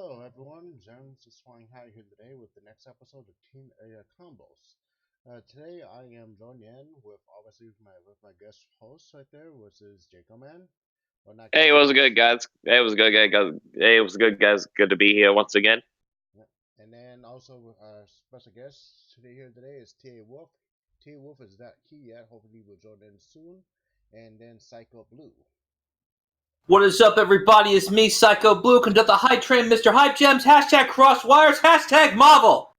Hello everyone, Zerms is flying high here today with the next episode of Team Area Combos. Today I am joined in with obviously with my guest host right there, which is Jacob Man. Well, not Hey, guest it was host. good, guys. Hey, it was good, guys. Hey, it was good, guys. Good to be here once again. Yeah. And then also our special guest today is TA Wolf. TA Wolf is not here yet. Hopefully he will join in soon. And then Psycho Blue. What is up, everybody? It's me, Psycho Blue, conduct the Hype Train, Mr. Hype Gems, hashtag Crosswires, hashtag Marvel,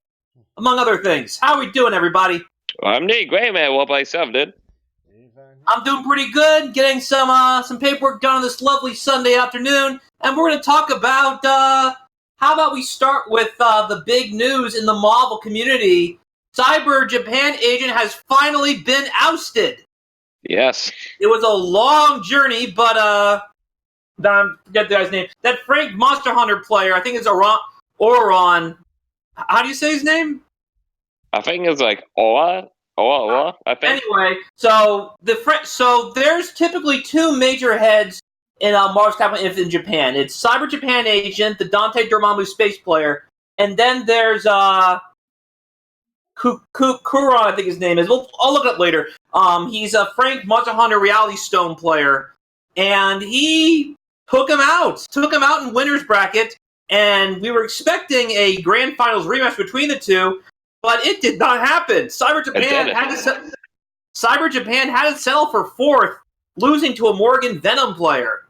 among other things. How are we doing, everybody? Well, I'm doing great, man. What about yourself, dude? I'm doing pretty good, getting some paperwork done on this lovely Sunday afternoon, and we're going to talk about, how about we start with the big news in the Marvel community. Cyber Japan agent has finally been ousted. Yes. It was a long journey, but, I forget the guy's name. That Frank Monster Hunter player, I think it's Oron. How do you say his name? I think it's like Oa, I think. Anyway, so there's typically two major heads in Marvel's Capcom Infinite in Japan. It's Cyber Japan agent, the Dante Dormammu space player, and then there's Kuron, I think his name is. I'll look it up later. He's a Frank Monster Hunter Reality Stone player, and he took him out in winner's bracket, and we were expecting a grand finals rematch between the two, but it did not happen. Cyber Japan had to settle for fourth, losing to a Morgan Venom player.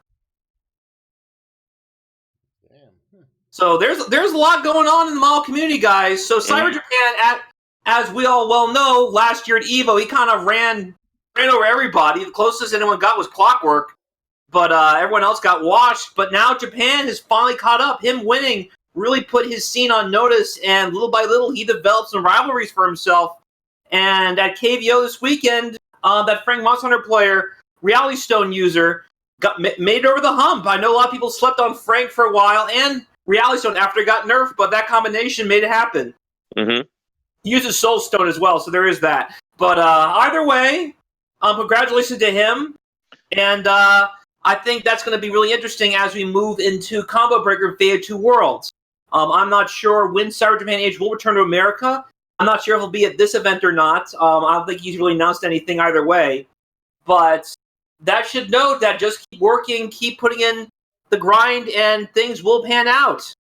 Damn. So there's a lot going on in the Marvel community, guys. So Cyber Japan, as we all well know, last year at EVO, he kind of ran over everybody. The closest anyone got was Clockwork. But everyone else got washed. But now Japan has finally caught up. Him winning really put his scene on notice, and little by little, he developed some rivalries for himself. And at KVO this weekend, that Frank Monster Hunter player, Reality Stone user, made it over the hump. I know a lot of people slept on Frank for a while, and Reality Stone after it got nerfed, but that combination made it happen. Mm-hmm. He uses Soul Stone as well, so there is that. But either way, congratulations to him. And I think that's going to be really interesting as we move into Combo Breaker and Fate 2 Worlds. I'm not sure when Cyber Japan Age will return to America. I'm not sure if he'll be at this event or not. I don't think he's really announced anything either way. But that should note that just keep working, keep putting in the grind, and things will pan out.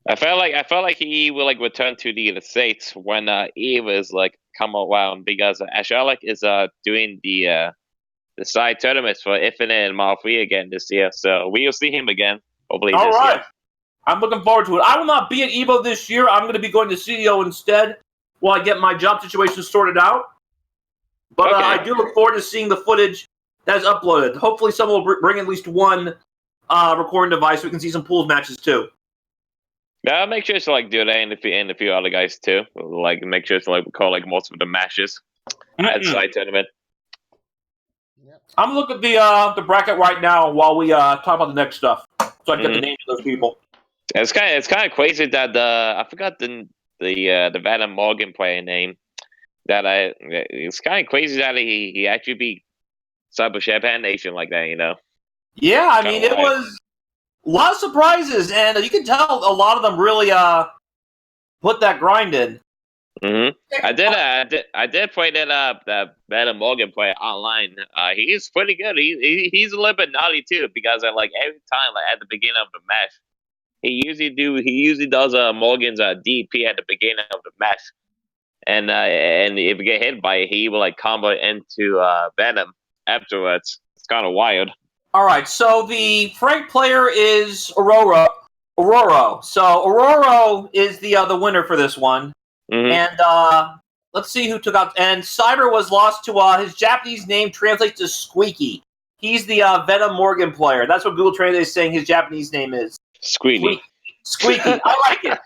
I felt like he will return to the States when Eve is come around, because Ashalik is doing the side tournaments for Infinite and Marvel 3 again this year, so we will see him again, hopefully this year. I'm looking forward to it. I will not be at EVO this year. I'm going to be going to CEO instead while I get my job situation sorted out. But Okay. I do look forward to seeing the footage that is uploaded. Hopefully someone will bring at least one recording device so we can see some pools matches too. Yeah, I'll make sure to do that and a few other guys too. Make sure to call most of the matches at side tournament. Yep. I'm looking at the bracket right now while we talk about the next stuff, so I can get the names of those people. It's kind of crazy that I forgot the Venom Morgan player name. It's kind of crazy that he actually beat Cyber Japan Nation like that, you know. Yeah, I mean it was a lot of surprises, and you can tell a lot of them really put that grind in. Mm-hmm. I did play that Venom Morgan player online. He's pretty good. He's a little bit naughty too, because every time at the beginning of the match, he usually does Morgan's DP at the beginning of the match, and if you get hit by it, he will combo into Venom afterwards. It's kind of wild. All right, so the Frank player is Aurora. So Aurora is the winner for this one. Mm-hmm. And let's see who took out. And Cyber was lost to his Japanese name translates to Squeaky. He's the Venom Morgan player. That's what Google Translate is saying his Japanese name is. Squeaky. I like it.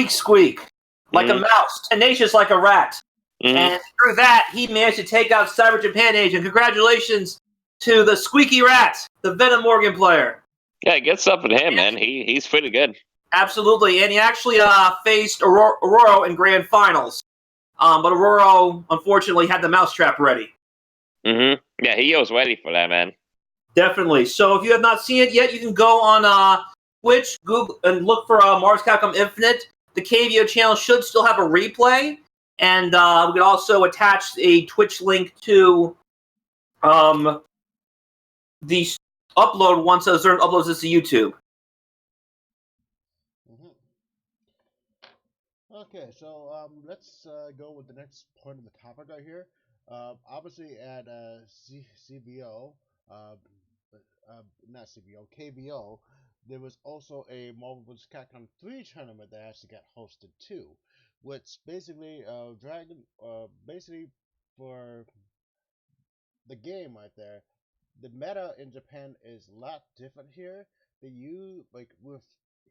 Squeak. Like a mouse. Tenacious like a rat. Mm-hmm. And through that, he managed to take out Cyber Japan agent. Congratulations to the Squeaky Rat, the Venom Morgan player. Yeah, get stuff with him, man. He's pretty good. Absolutely, and he actually faced Aurora in grand finals. But Aurora, unfortunately, had the mousetrap ready. Mm-hmm. Yeah, he was ready for that, man. Definitely. So if you have not seen it yet, you can go on Twitch, Google, and look for Marvel's Capcom Infinite. The KVO channel should still have a replay, and we can also attach a Twitch link to the upload once Zerms uploads this to YouTube. Okay, so let's go with the next point of the topic right here. Obviously, at CVO, uh, not CVO, KVO, there was also a Marvel vs. Capcom 3 tournament that actually got hosted too, which basically basically for the game right there, the meta in Japan is a lot different here. With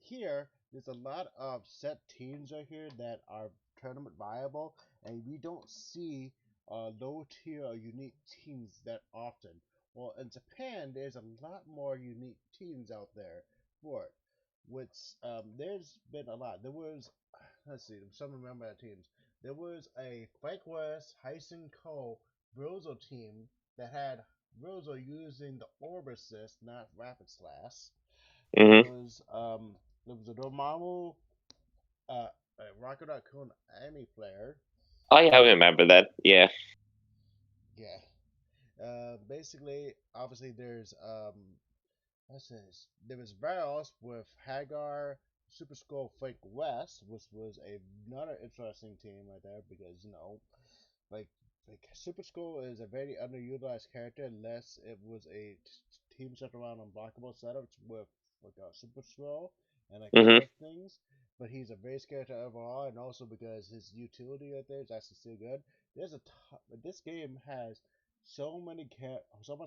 here, there's a lot of set teams right here that are tournament viable, and we don't see low tier or unique teams that often. Well, in Japan, there's a lot more unique teams out there for it. Which there's been a lot. There was, let's see, some remember the teams. There was a Frank West, Heisen Ko, Brozo team that had Rosa using the orb assist, not rapid slash. There was a Dormammu, a Rocket Raccoon Amy player. Oh yeah, I remember that. Yeah. Yeah. Basically, obviously, there was Varos with Hagar, Super Skull, Frank West, which was another interesting team right there because like Super Skull is a very underutilized character unless it was a team set around unblockable setups with like a Super Skull and like Mhm. other things. But he's a base character overall, and also because his utility right there is actually still good. This game has so much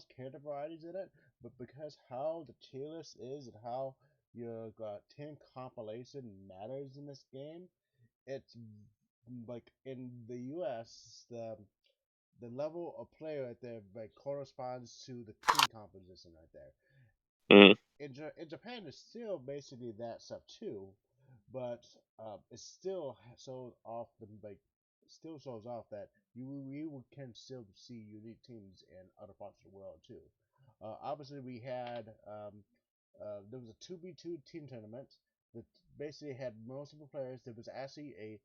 character varieties in it, but because how the tier list is and how your 10 compilation matters in this game, it's like in the U.S. the level of player right there like corresponds to the team composition right there. Mhm. In Japan, it's still basically that stuff too, but it still shows off still shows off that you can still see unique teams in other parts of the world too. Obviously, we had there was a 2v2 team tournament that basically had multiple players. There was actually a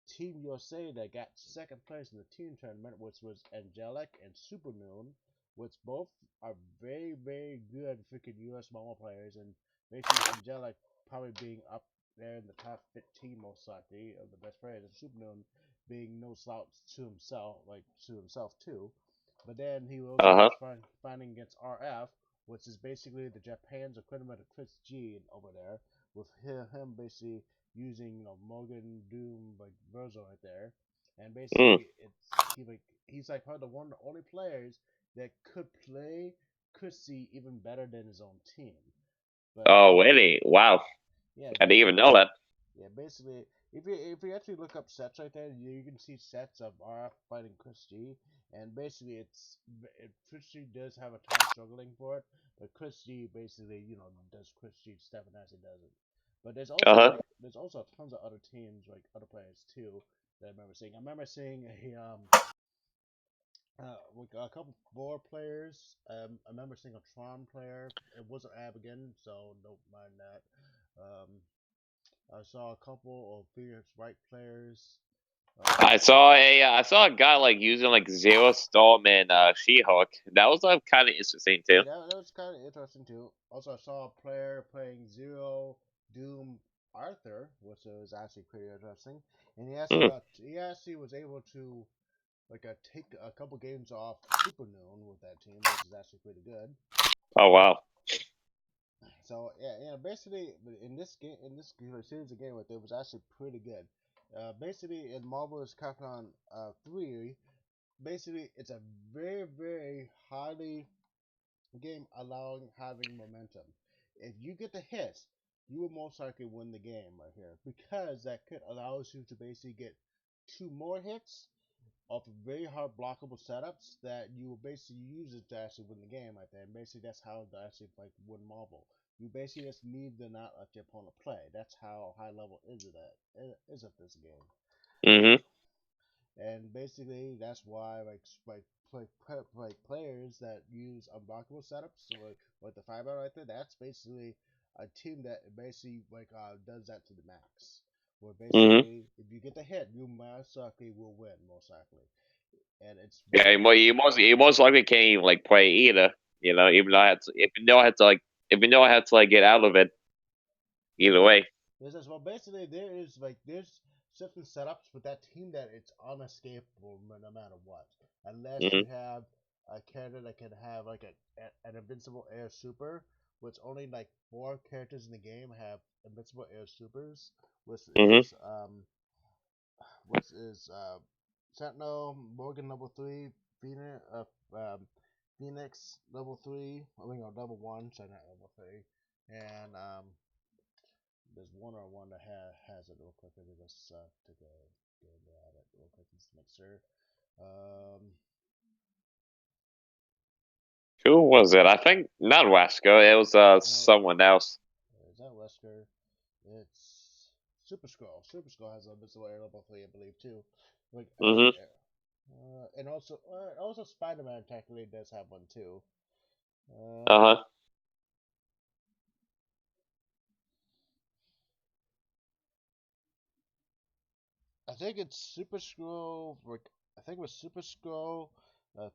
Team USA that got second place in the team tournament, which was Angelic and Supermoon, which both are very, very good freaking US mobile players, and basically Angelic probably being up there in the top 15 most likely of the best players, and Supermoon being no slouch to himself too. But then he was Uh also huh. fighting against RF, which is basically the Japan's equivalent of Chris G over there, with him basically using Morgan Doom like Verzo right there, and Mm. basically he's like probably one of the only players that could see even better than his own team. But Oh really? Wow. yeah, I didn't even know that. basically, if you actually look up sets right there, you can see sets of RF fighting Chris G, and basically Chris G does have a time struggling for it, but Chris G basically does Chris G stuff and actually does it. But Uh huh. there's also tons of other teams like other players too that I remember seeing. I remember seeing like a couple more players. I remember seeing a Tron player. It wasn't Ab again, so don't mind that. Um, I saw a couple of Phoenix Wright players. I saw a guy like using like Zero Storm and She-Hulk. That was kind of interesting too. Yeah, that was kind of interesting too. Also, I saw a player playing Zero Doom Arthur, which was actually pretty interesting. And Mm. he actually was able to take a couple games off Super Noon with that team, which is actually pretty good. Oh wow. So yeah, basically in this series of game right there was actually pretty good. Basically in Marvel's Capcom 3, basically it's a very very highly game allowing having momentum. If you get the hits, you will most likely win the game right here because that kit allows you to basically get two more hits off of very hard blockable setups that you will basically use it to actually win the game right there. And basically that's how to actually win Marvel. You basically just need to not let your opponent play. That's how high level is it at this game. Mhm. and basically that's why players that use unblockable setups, so like the five right there, that's basically a team that basically does that to the max. Where Mhm. basically, if you get the hit, you most likely will win, most likely, and it's Yeah, very you most likely can't even like play either. You know, even though I had to, if you know I had to like if you know I had to like get out of it yeah. either way. There's as well. Basically, there's certain setups with that team that it's unescapable no matter what, unless you Mhm. have a character that can have like an invincible air super, which only like four characters in the game have invincible air supers, which Mhm. is which is Sentinel, Morgan level 3, Phoenix, Phoenix level 3, I mean, level 1, sorry, not level 3, and there's one or one that has it real quick. Let me just take a gander at it real quick just to make sure. Um, Who was it? I think not Wasco. It was no, someone else. is that Wesker? It's Super Scroll. Super Scroll has a missile air level 3, I believe, too. Like, Mhm. and also Spider-Man technically does have one too. Uh Um, huh. I think it's Super Scroll. I think it was Super Scroll, uh,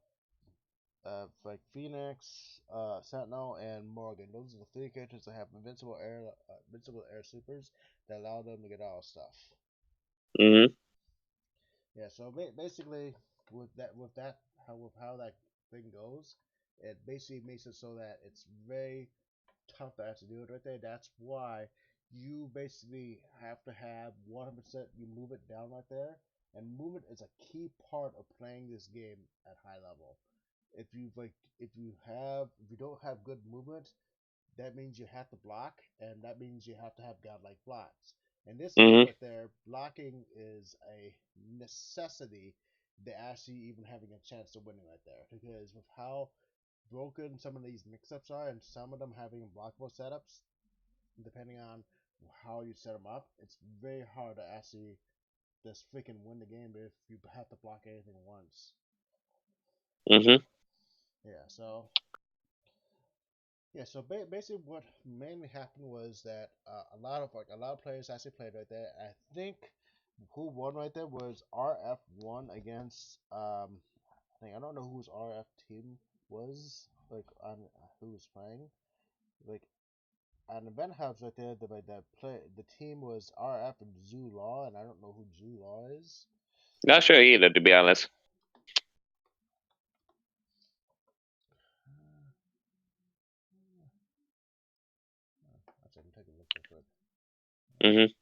like Phoenix, Sentinel, and Morgan. Those are the three characters that have invincible air supers that allow them to get all stuff. Mhm. Yeah. So basically, with how that thing goes, it basically makes it so that it's very tough to actually do it right there. That's why you basically have to have 100%. You move it down right there, and movement is a key part of playing this game at high level. If you don't have good movement, that means you have to block, and that means you have to have godlike blocks. In this game Mhm. right there, blocking is a necessity to actually even having a chance of winning right there. Because with how broken some of these mix-ups are, and some of them having blockable setups, depending on how you set them up, it's very hard to actually just freaking win the game if you have to block anything once. Mhm. Yeah, so basically, what mainly happened was that a lot of players actually played right there. I think who won right there was RF1 against I don't know whose RF team was like on who was playing like on Event Hubs right there. The team was RF and Zoo Law, and I don't know who Zoo Law is. Not sure either, to be honest. Actually, I'm taking a look real quick. Mhm.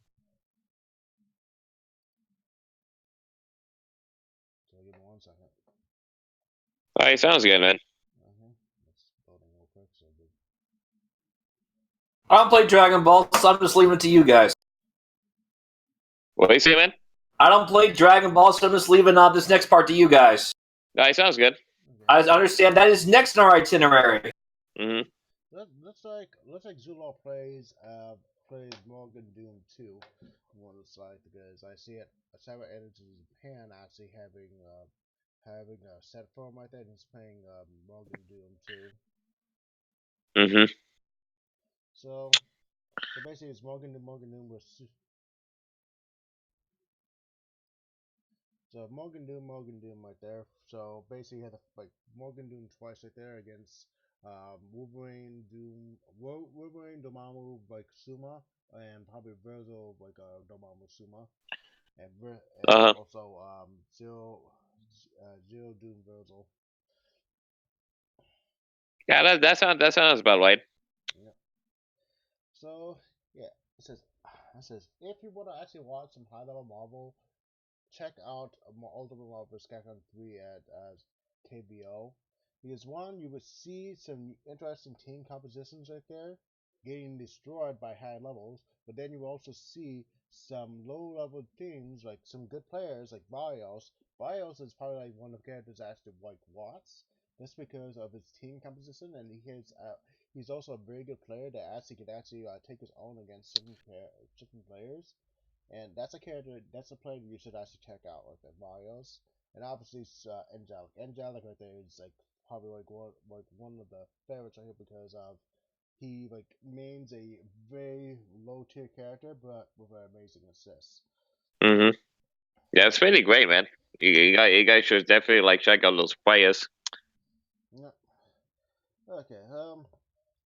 So give me 1 second. All right, sounds good, man. Let's loading real quick. I don't play Dragon Ball, so I'm just leaving it to you guys. What do you say, man? I don't play Dragon Ball, so I'm just leaving this next part to you guys. All right, sounds good. Okay, I so understand that is next in our itinerary. Mhm. looks like Zula plays Morgan Doom 2. What it's like because I see it Cyber Energy Japan actually having a set form right there and he's playing Morgan Doom 2. Mhm. So basically it's Morgan Doom was so Morgan Doom right there. So basically you have to like Morgan Doom twice right there against Wolverine Dormammu like Suma and probably Virgil like Dormammu Suma. And Uh huh. also Zero Doom Virgil. Yeah, that sounds about right. Yeah. So yeah, it says if you want to actually watch some high level Marvel, check out Ultimate Marvel Capcom 3 at KVO. Because one, you would see some interesting team compositions right there, getting destroyed by high levels, but then you will also see some low level teams, like some good players like Barrios. Barrios is probably like one of the characters I actually like Watts, just because of his team composition, and he's also a very good player that actually can take his own against certain players. and that's a character, that's a player you should actually check out, like the Marios, and obviously Angelic. Angelic right there is like probably like one of the favorites right here because of he like mains a very low tier character, but with an amazing assist. Hmm. Yeah, it's really great, man. You guys should definitely like check out those players. Yeah. Okay.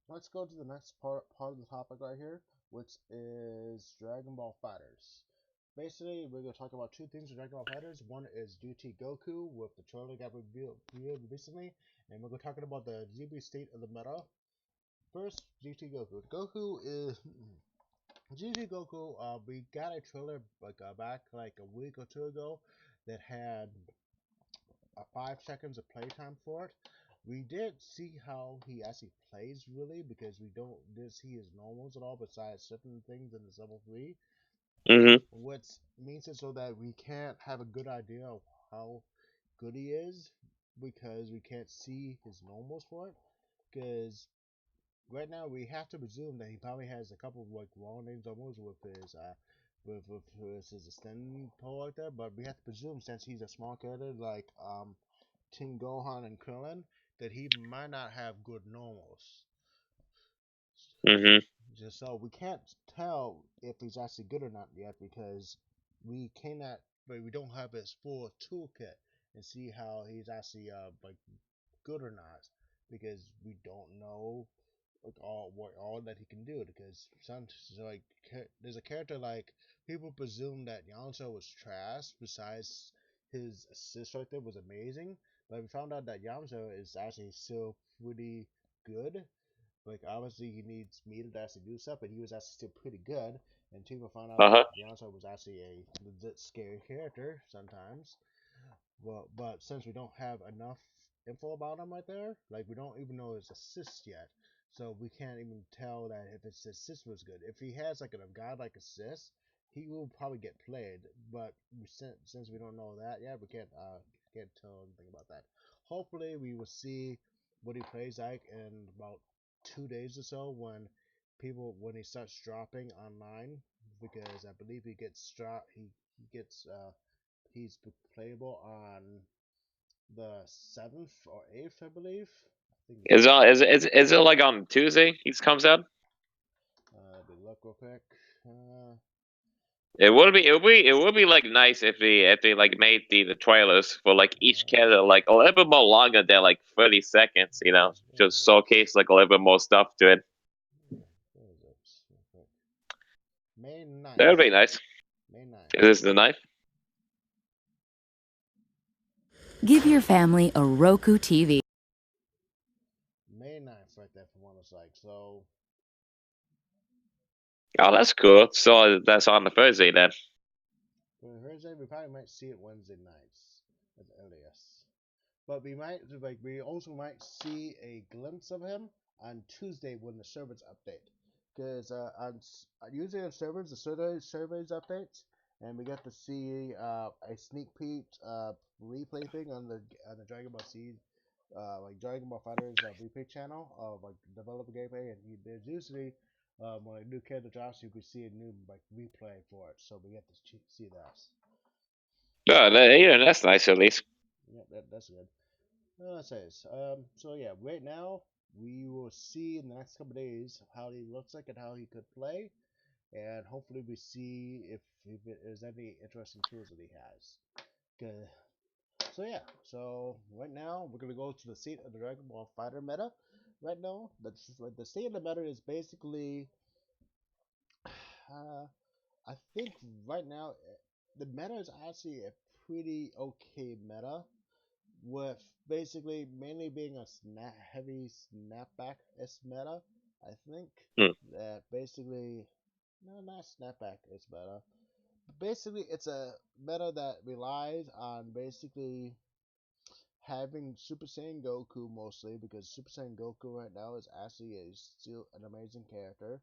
Let's go to the next part of the topic right here, which is Dragon Ball Fighters. Basically, we're gonna talk about two things with Dragon Ball Fighters. One is GT Goku with the trailer that revealed recently, and we're gonna talk about the GB state of the meta. First, GT Goku. Goku is GT Goku. We got a trailer like back like a week or two ago that had 5 seconds of playtime for it. We did see how he actually plays really because we don't did see his normals at all besides certain things in the level 3, Hmm. which means it so that we can't have a good idea of how good he is because we can't see his normals for it. Because right now we have to presume that he probably has a couple of like wrong names almost with his extended pole like that, but we have to presume since he's a small character like Team Gohan and Krillin that he might not have good normals. Hmm. Just so we can't tell if he's actually good or not yet because we cannot, but we don't have his full toolkit and see how he's actually like good or not because we don't know like all that he can do because some like there's a character like people presume that Yamcha was trash besides his assist right there was amazing, but we found out that Yamcha is actually still pretty good. Like obviously he needs meter to actually do stuff, but he was actually still pretty good. And people found out Uh-huh. that Yamcha was actually a legit scary character sometimes. Well, but since we don't have enough info about him right there, like we don't even know his assist yet, so we can't even tell that if his assist was good. If he has like a godlike assist, he will probably get played. But since we don't know that yet, we can't tell anything about that. Hopefully, we will see what he plays like in about 2 days or so when he starts dropping online because I believe he gets he's playable on the 7th or 8th, I believe. I think it's the 8th. Is it like on Tuesday he comes out? Let me look real quick. Uh, It would be like nice if they like made the trailers for like each uh, character like a little bit more longer than like 30 seconds, you know, where is just it? showcase like a little bit more stuff to it. Where is it? Real quick. May That would 9th. be nice. May 9th. Is this the knife? Give your family a Roku TV. May 9th, right there from what it's like. So, Oh, that's cool. So that's on the Thursday then. for Thursday, we probably might see it Wednesday nights at the earliest. But we also might see a glimpse of him on Tuesday when the servers update. Because usually on servers, the surveys updates, and we get to see a sneak peek replay thing on the Dragon Ball Z, like Dragon Ball Fighters replay channel of like developer gameplay, and there's usually when a new character drops, you can see a new like replay for it, so we get to see that. Oh, yeah, that's nice at least. Yeah, that's good. It says, so yeah, right now we will see in the next couple days how he looks like and how he could play, and hopefully we see if there's any interesting tools that he has. Good. So yeah, so right now we're gonna go to the state of the Dragon Ball Fighter meta. Right now, the state of the meta is basically, uh, I think right now the meta is actually a pretty okay meta with basically mainly being a heavy snapback s meta. I think Hmm. that basically no, not snapback is meta. Basically, it's a meta that relies on basically having Super Saiyan Goku mostly because Super Saiyan Goku right now is actually still an amazing character.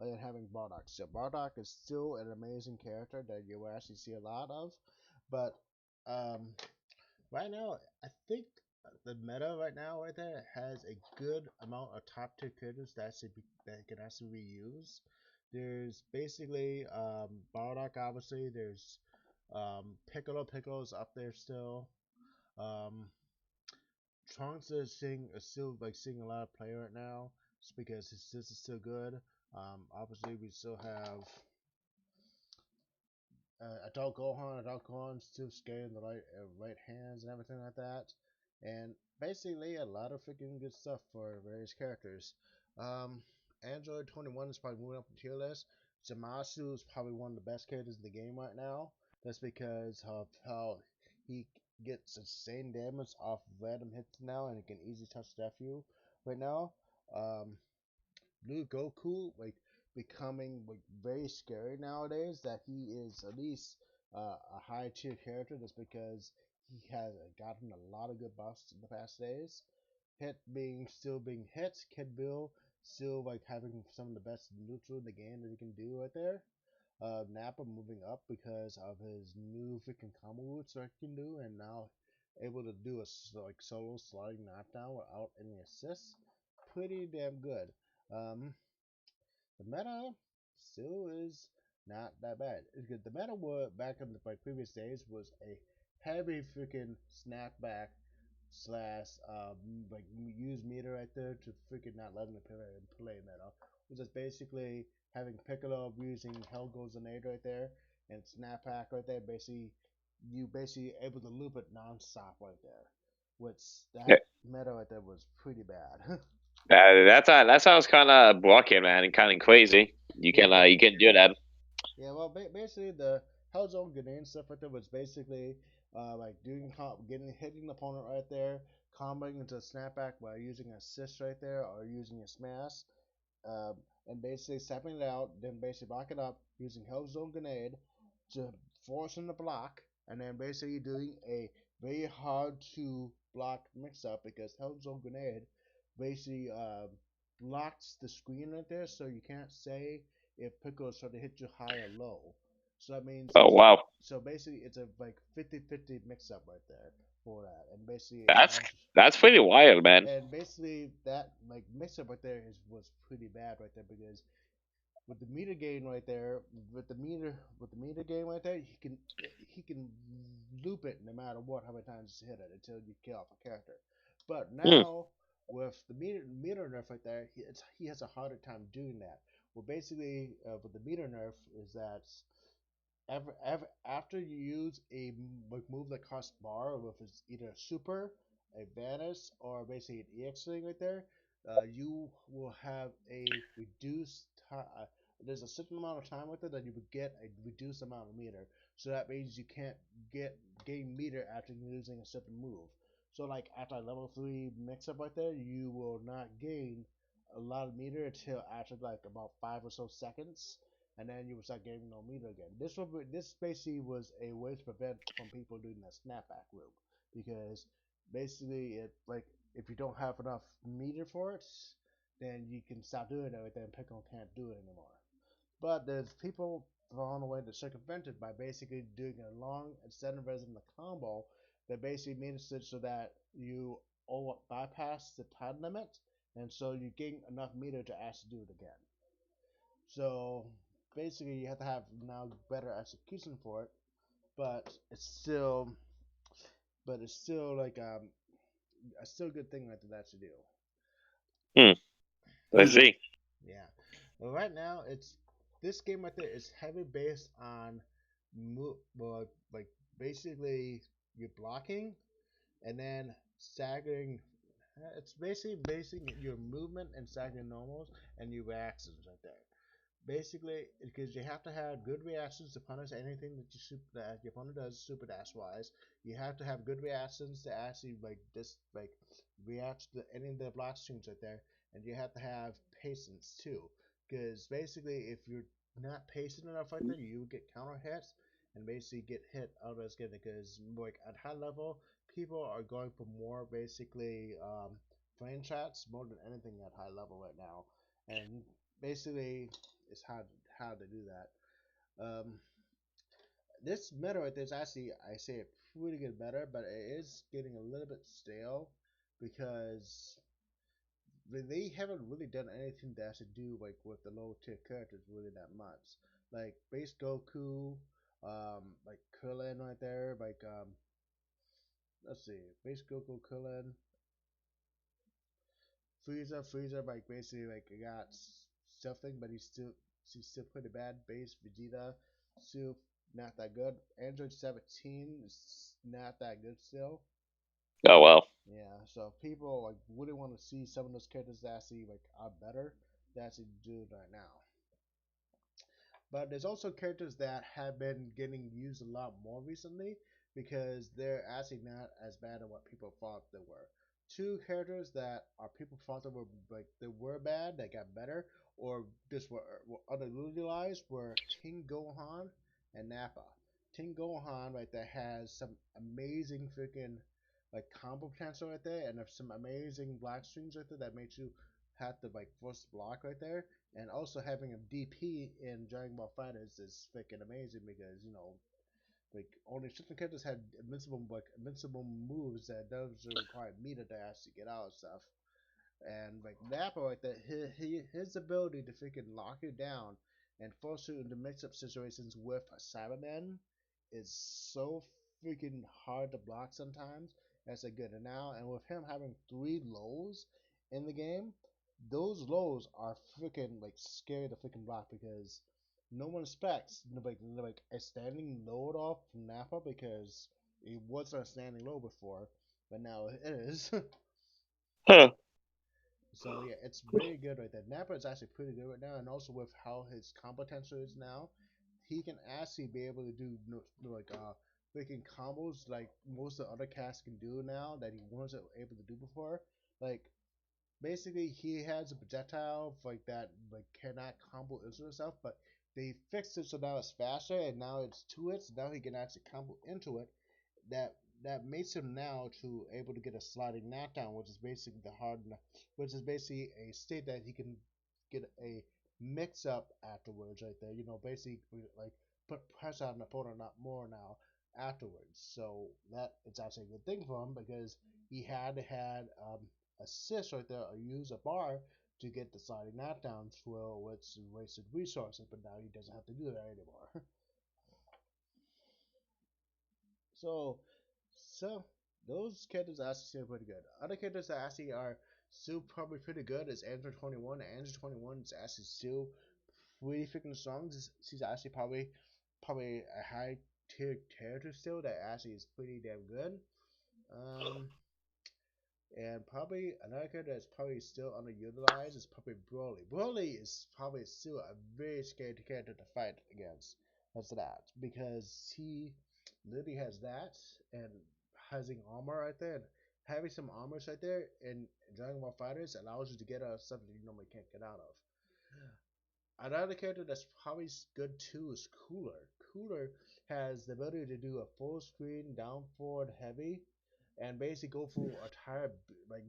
And having Bardock. So Bardock is still an amazing character that you will actually see a lot of, but um, right now, I think the meta right now right there has a good amount of top tier characters that can actually be used. There's basically Bardock, obviously. There's Piccolo. Piccolo's up there still. Um, Trunks is still like seeing a lot of play right now, just because his system is still good. Obviously, we still have Adult Gohan still scaling the right hands and everything like that, and basically a lot of freaking good stuff for various characters. Um, Android 21 is probably moving up the tier list. Zamasu is probably one of the best characters in the game right now. That's because of how he gets insane damage off random hits now, and he can easily touch death you right now. Um, Blue Goku becoming like very scary nowadays. That he is at least a high tier character, just because he has gotten a lot of good buffs in the past days. Still being hit, Kid Bill still like having some of the best neutral in the game that he can do right there. Nappa moving up because of his new freaking combo roots that he can do, and now able to do a like solo sliding knockdown without any assists. Pretty damn good. Um, the meta still is not that bad. The meta was back in the previous days was a heavy freaking snapback slash like use meter right there to freaking not letting the play meta, which is basically having Piccolo using Hell Goes Grenade right there and snapback right there. Basically able to loop it non-stop right there, which Yeah. that meta right there was pretty bad. That sounds kind of broken, man, and kind of crazy. Yeah, You can do that. yeah, well, basically the Hellzone Grenade stuff right there was basically like hitting the opponent right there, comboing into a snapback by using a assist right there or using a smash, um, and basically stepping it out, then basically block it up using Hellzone Grenade to force him to block, and then basically doing a very hard to block mix up because Hellzone Grenade basically blocks the screen right there, so you can't say if Piccolo's trying to hit you high or low. So that means Oh wow, so basically it's a like 50-50 mix up right there for that, and basically it that's allows that's pretty wild, man. and basically that like mix up right there was pretty bad right there because with the meter gain right there, with the meter gain right there, he can loop it no matter what how many times you hit it until you kill off a character. But Hmm. now with the meter nerf right there, he has a harder time doing that. Well, basically, with the meter nerf is that after you use a like move that costs bar, with it's either a super, a vanish, or basically an EX thing right there, you will have a reduced time. There's a certain amount of time with it that you would get a reduced amount of meter. So that means you can't gain meter after using a certain move. So like after level 3 mix up right there, you will not gain a lot of meter until after like about 5 or so seconds, and then you would start gaining no meter again. This basically was a way to prevent from people doing that snapback loop, because basically it like if you don't have enough meter for it, then you can stop doing everything and Piccolo can't do it anymore. But there's people found a way to circumvent it by basically doing a long instead of resing the combo that basically makes it so that you bypass the time limit, and so you gain enough meter to actually do it again. So basically, you have to have now better execution for it, but it's still like a still good thing that to do. Hmm. Let's see. Yeah. Well, right now it's this game right there is heavy based on like basically you're blocking and then staggering. It's basically basing your movement and staggering normals and your reactions right there. Basically, because you have to have good reactions to punish anything that your opponent does super dash wise. You have to have good reactions to actually react to any of the block streams right there, and you have to have patience too. Because basically, if you're not patient enough right there, you get counter hits and basically get hit out of skin. Because like at high level, people are going for more basically frame shots more than anything at high level right now, and basically is how to do that. Um, this meta right there is actually I say a pretty good meta, but it is getting a little bit stale because they haven't really done anything that has to do like with the low tier characters really that much. Like base Goku, like Krillin right there, like let's see, base Goku, Krillin, Frieza, like basically like got something, but he's still pretty bad. Base Vegeta, still not that good. Android 17 is not that good still. Oh well. Yeah, so people like really want to see some of those characters that actually like are better that actually do it right now. But there's also characters that have been getting used a lot more recently because they're actually not as bad as what people thought they were. Two characters that are people thought they were bad that got better or just were underutilized were King Gohan and Nappa. King Gohan right there has some amazing freaking like combo potential right there and there's some amazing black strings right there that makes you have to like force block right there and also having a DP in Dragon Ball Fighters is freaking amazing because like only certain characters had invincible moves that doesn't require meter to actually get out of stuff. And like Nappa, like that, his ability to freaking lock you down and force you into mix-up situations with a Cyberman is so freaking hard to block sometimes. That's a good. And now, and with him having 3 lows in the game, those lows are freaking like scary to freaking block because no one expects like a standing low at all from Nappa because it wasn't a standing low before, but now it is. Huh. So yeah, it's very good right there. Nappa is actually pretty good right now, and also with how his combo potential is now, he can actually be able to do like freaking combos like most of the other casts can do now that he wasn't able to do before. Like basically, he has a projectile like that like cannot combo into itself, but they fixed it so now it's faster, and now it's 2 hits. Now he can actually combo into it, that that makes him now to able to get a sliding knockdown, which is basically which is basically a state that he can get a mix up afterwards, right there. Basically like put pressure on the opponent not more now afterwards. So that it's actually a good thing for him because he had assist right there or use a bar to get the sliding knockdowns for what's wasted resources, but now he doesn't have to do that anymore. So, so those characters are actually still pretty good. Other characters that actually are still probably pretty good is Android 21. Android 21 is actually still pretty freaking strong. She's actually probably a high tier character still that actually is pretty damn good. Um, and probably another character that's probably still underutilized is probably Broly. Broly is probably still a very scary character to fight against. That's that. Because he literally has that and having armor right there. And having some armors right there in Dragon Ball Fighters allows you to get out of stuff that you normally can't get out of. Another character that's probably good too is Cooler. Cooler has the ability to do a full screen down forward heavy and basically go for entire like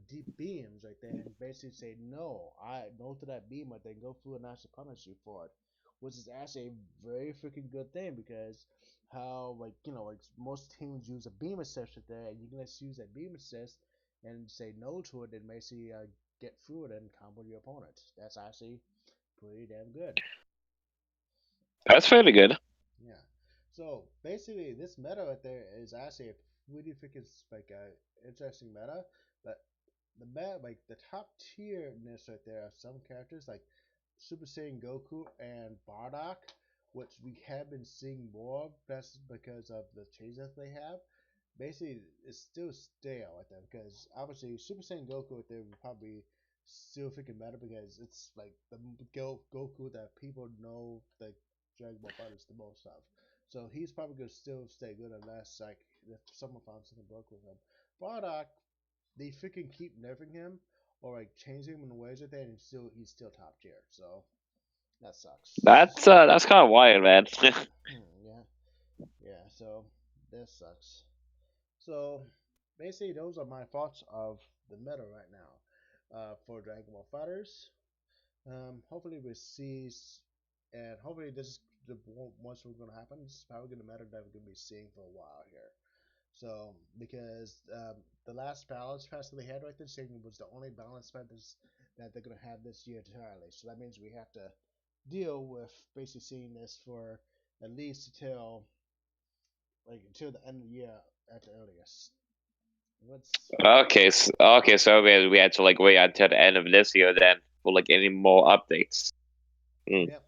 deep beams right there and basically say no, I no to that beam right there and go through and actually punish you for it, which is actually a very freaking good thing because how like like most teams use a beam assist right there and you can just use that beam assist and say no to it and basically get through it and combo your opponent. That's actually pretty damn good. That's fairly good. Yeah. So basically, this meta right there is actually a pretty freaking like interesting meta. But the meta, like the top tierness right there are some characters like Super Saiyan Goku and Bardock, which we have been seeing more of. That's because of the changes they have. Basically, it's still stale at them because obviously Super Saiyan Goku at there would probably still freaking better because it's like the Goku that people know the Dragon Ball Fighters the most of. So he's probably gonna still stay good unless like if someone found something broke with him. Bardock, they freaking keep nerfing him or like changing him in ways like that, and he's still top tier. So that sucks. That's kind of wild, man. Yeah, yeah. So this sucks. So basically, those are my thoughts of the meta right now for Dragon Ball Fighters. Hopefully we see, and hopefully this is the once we're gonna happen. This is probably gonna matter that we're gonna be seeing for a while here. So because the last balance pass that they had right this year was the only balance pass that they're gonna have this year entirely. So that means we have to deal with basically seeing this for at least until the end of the year at the earliest. What's Okay, so we had to like wait until the end of this year then for like any more updates. Yep,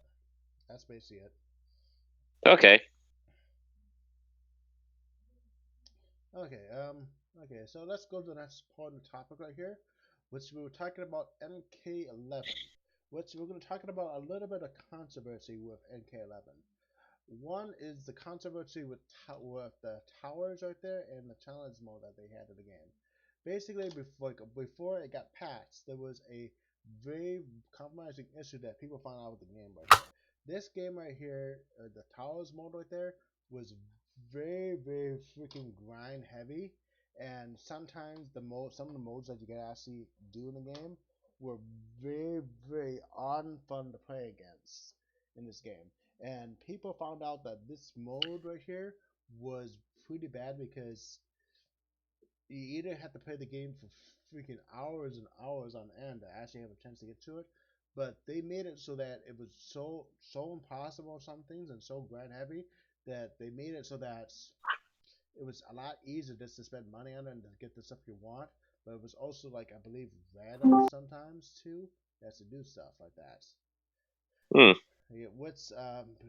that's basically it. Okay. Okay, so let's go to the next part of the topic right here, which we were talking about MK11, which we're going to talk about a little bit of controversy with MK11. One is the controversy with the towers right there and the challenge mode that they had in the game. Basically, before it got patched, there was a very compromising issue that people found out with the game right here. This game right here, the towers mode right there, was very freaking grind heavy, and sometimes some of the modes that you can actually do in the game were very unfun to play against in this game. And people found out that this mode right here was pretty bad because you either have to play the game for freaking hours and hours on end to actually have a chance to get to it. But they made it so that it was so impossible some things and so grind heavy that they made it so that it was a lot easier just to spend money on it and to get the stuff you want. But it was also like I believe random sometimes too. That's to do stuff like that. Hmm. Yeah,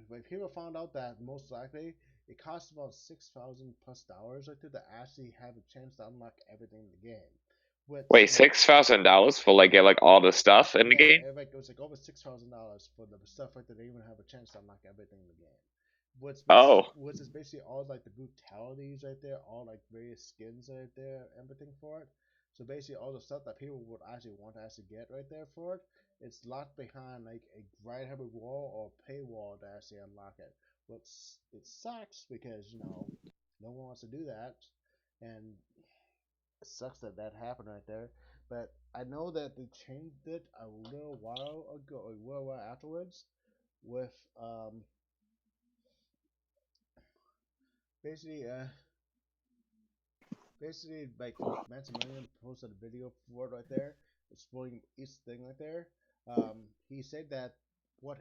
when people found out that most likely it costs about 6,000 plus dollars right there to actually have a chance to unlock everything in the game. Wait, Which $6,000 for like get like all the stuff in the yeah, game? it was like over $6,000 for the stuff right there to even have a chance to unlock everything in the game. Oh. Which is basically all like the brutalities right there, all like various skins right there, everything for it. So basically all the stuff that people would actually want to actually get right there for it, it's locked behind like a grind heavy wall or paywall to actually unlock it. Which it sucks because no one wants to do that, and it sucks that that happened right there. But I know that they changed it a little while ago, a little while afterwards, with basically like Maximilian posted a video for it right there, explaining each thing right there. He said that what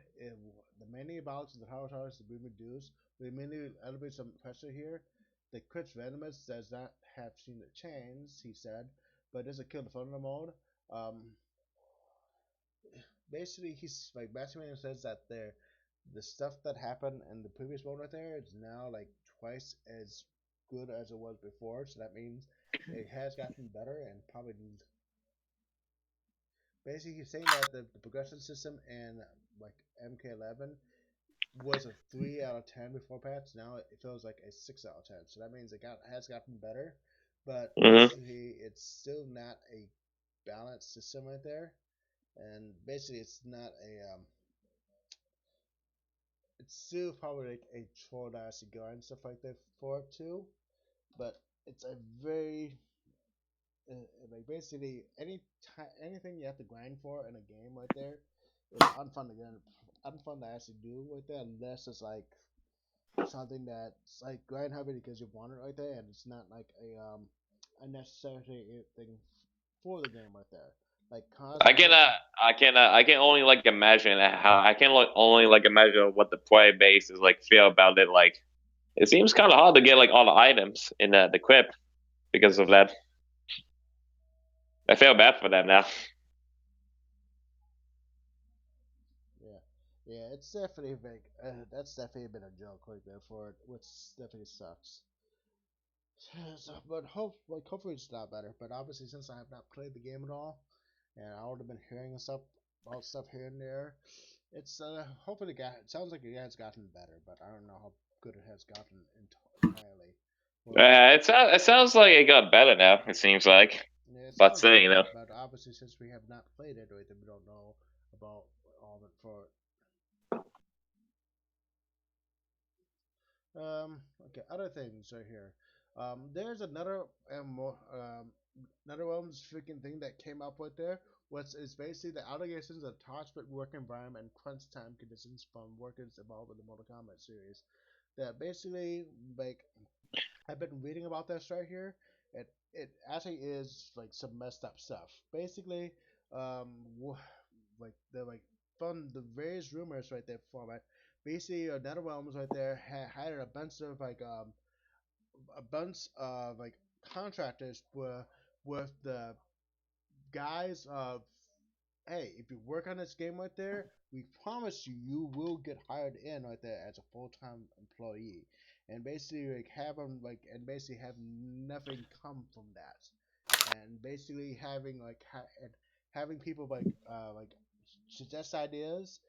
the many about the power towers to be reduced, we mainly elevate some pressure here. The Chris Venomous does not have seen the change, he said, but there's a kill the thunder mode. Um, Basically, he's like Maximilian says that the stuff that happened in the previous mode right there is now like twice as good as it was before. So that means it has gotten better and probably basically he's saying that the progression system in like MK11 was a 3 out of 10 before patch. Now it feels like a 6 out of 10. So that means it has gotten better, but Hmm. basically it's still not a balanced system right there. And basically it's not a it's still probably like a troll nasty guy and stuff like that for it too. But it's a very like basically anything you have to grind for in a game right there is unfun to actually do right there unless it's like something that's like grind heavy because you want it right there and it's not like a necessary thing for the game right there. Like I can cosmetic. I can only like imagine how I can only like imagine what the player base is like feel about it. Like it seems kind of hard to get like all the items in the equip because of Yes. that. I feel bad for them now. Yeah, yeah, it's definitely big. That's definitely been a joke right there for it, which definitely sucks. So, but hopefully it's not better. But obviously, since I have not played the game at all, and I would have been hearing stuff about stuff here and there, it's hopefully it sounds like it has gotten better, but I don't know how good it has gotten entirely. Well, It sounds like it got better now. It seems like, yeah, it but sounds still, like you know. it, but obviously since we have not played it, right, then we don't know about all of it for okay, other things right here. There's another one's freaking thing that came up with there, which is basically the allegations of toxic work environment and crunch time conditions from workers involved in the Mortal Kombat series. That basically like I've been reading about this right here. It actually is like some messed up stuff. Basically, um, like from the various rumors right there from it. Basically, NetherRealms right there hired a bunch of like contractors with the guys of, hey, if you work on this game right there, we promise you you will get hired in right there as a full time employee, and basically basically have nothing come from that, and basically having people suggest ideas,